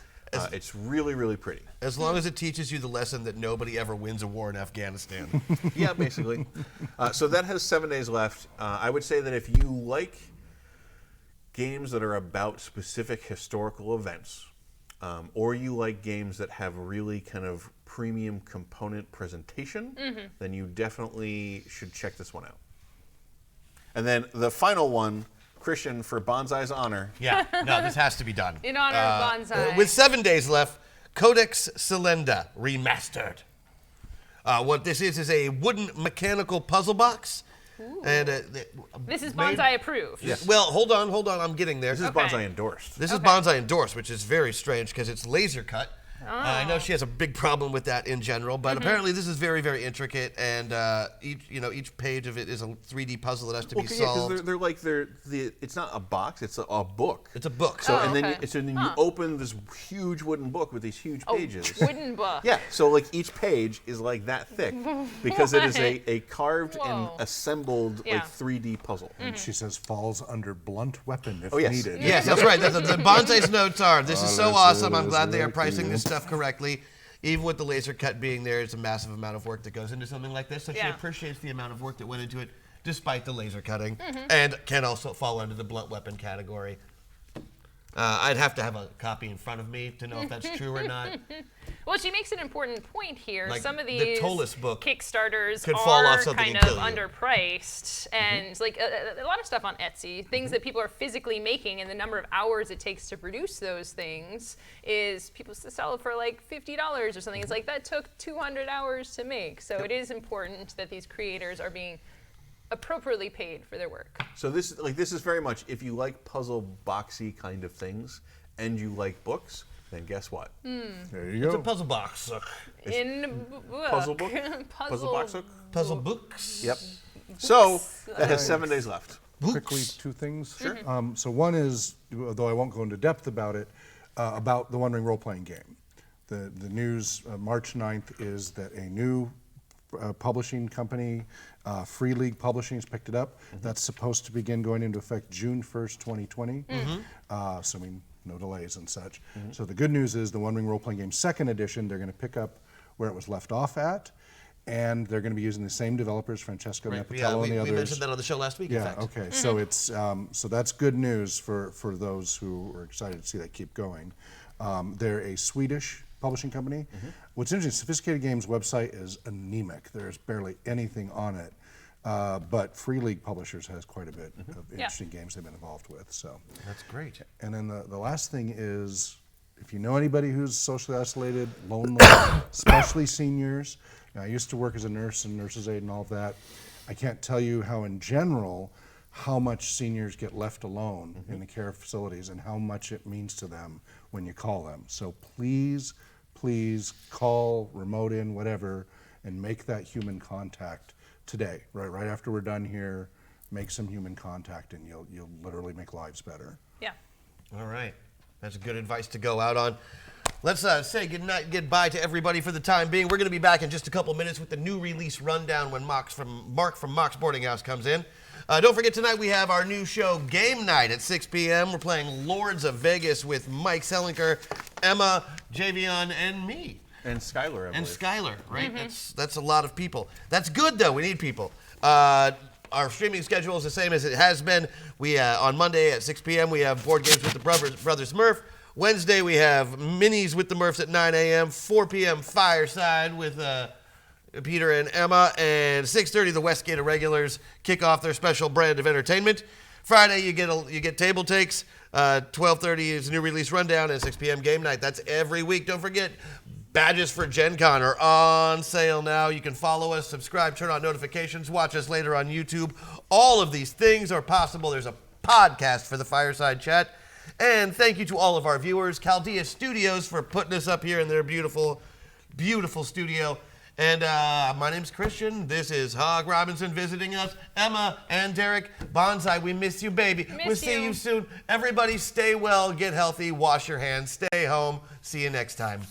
It's really, really pretty. As long as it teaches you the lesson that nobody ever wins a war in Afghanistan. Yeah, basically. So that has 7 days left. I would say that if you like games that are about specific historical events, or you like games that have really kind of premium component presentation, then you definitely should check this one out. And then the final one, Christian, for Bonsai's honor. Yeah, no, this has to be done. In honor of Bonsai. With 7 days left, Codex Celenda Remastered. What this is a wooden mechanical puzzle box. Ooh. And this is Bonsai approved. Yes. Well, hold on, I'm getting there. This is Bonsai endorsed. This is Bonsai endorsed, which is very strange because it's laser cut. I know she has a big problem with that in general, but apparently this is very, very intricate, and each page of it is a 3D puzzle that has to be solved. Because it's not a box; it's a book. It's a book. So Oh, and okay. then you open this huge wooden book with these huge pages. Wooden book. Yeah. So like each page is like that thick because it is a carved and Whoa. assembled Yeah. like 3D puzzle. And she says falls under blunt weapon if yes. needed. Yes, that's right. The Bonsai's notes are, this is so this awesome. I'm is glad they are Rick pricing this Loomis. stuff correctly. Even with the laser cut being there, it's a massive amount of work that goes into something like this. So she Yeah. appreciates the amount of work that went into it, despite the laser cutting, and can also fall under the blunt weapon category. I'd have to have a copy in front of me to know if that's true or not. Well, she makes an important point here. Like, Some of the these Tollus book Kickstarters could fall off are something kind and of kill you. underpriced, and like a lot of stuff on Etsy, things that people are physically making, and the number of hours it takes to produce those things is people sell it for like $50 or something. It's like that took 200 hours to make. So it is important that these creators are being appropriately paid for their work. So this is very much, if you like puzzle boxy kind of things and you like books, then guess what? There you It's a go. puzzle box. In book. Puzzle book? Puzzle box hook? Puzzle books? Yep. So that has 7 days left. Quickly, two things. Sure. So one is, though I won't go into depth about it, about the One Ring role-playing game. The news, March 9th, is that a new publishing company, Free League Publishing, has picked it up. That's supposed to begin going into effect June 1st, 2020, assuming no delays and such. So the good news is the One Ring role-playing game second edition, they're going to pick up where it was left off at, and they're going to be using the same developers, Francesco Right. Nepatello and the We others. mentioned that on the show last week, in Yeah, fact. okay. So it's so that's good news for those who are excited to see that keep going. They're a Swedish publishing company. What's interesting, Sophisticated Games website is anemic. There's barely anything on it. But Free League Publishers has quite a bit of interesting games they've been involved with. So That's great. and then the last thing is, if you know anybody who's socially isolated, lonely, especially seniors, I used to work as a nurse and nurse's aide and all of that. I can't tell you how, in general, how much seniors get left alone in the care facilities and how much it means to them when you call them. So please, please call, remote in, whatever, and make that human contact today. Right after we're done here, make some human contact, and you'll literally make lives better. Yeah. All right. That's good advice to go out on. Let's say goodnight, goodbye to everybody for the time being. We're going to be back in just a couple minutes with the new release rundown when Mark from Mock's Boarding House comes in. Don't forget, tonight we have our new show, Game Night, at 6 p.m. We're playing Lords of Vegas with Mike Selinker, Emma, Javion, and me. And Skylar, I believe. And Skylar, right? That's a lot of people. That's good, though. We need people. Our streaming schedule is the same as it has been. We on Monday at 6 p.m. we have board games with the Brothers Murph. Wednesday we have minis with the Murphs at 9 a.m. 4 p.m. Fireside with Peter and Emma, and 6:30 the Westgate Irregulars kick off their special brand of entertainment. Friday you get TableTakes. 12:30 is new release rundown, and 6 p.m. game night. That's every week. Don't forget, badges for Gen Con are on sale now. You can follow us, subscribe, turn on notifications, watch us later on YouTube. All of these things are possible. There's a podcast for the Fireside Chat. And thank you to all of our viewers, Chaldea Studios, for putting us up here in their beautiful, beautiful studio. And my name's Christian. This is Hawke Robinson visiting us. Emma and Derek, Bonsai, we miss you, baby. We'll see you soon. Everybody stay well, get healthy, wash your hands, stay home. See you next time.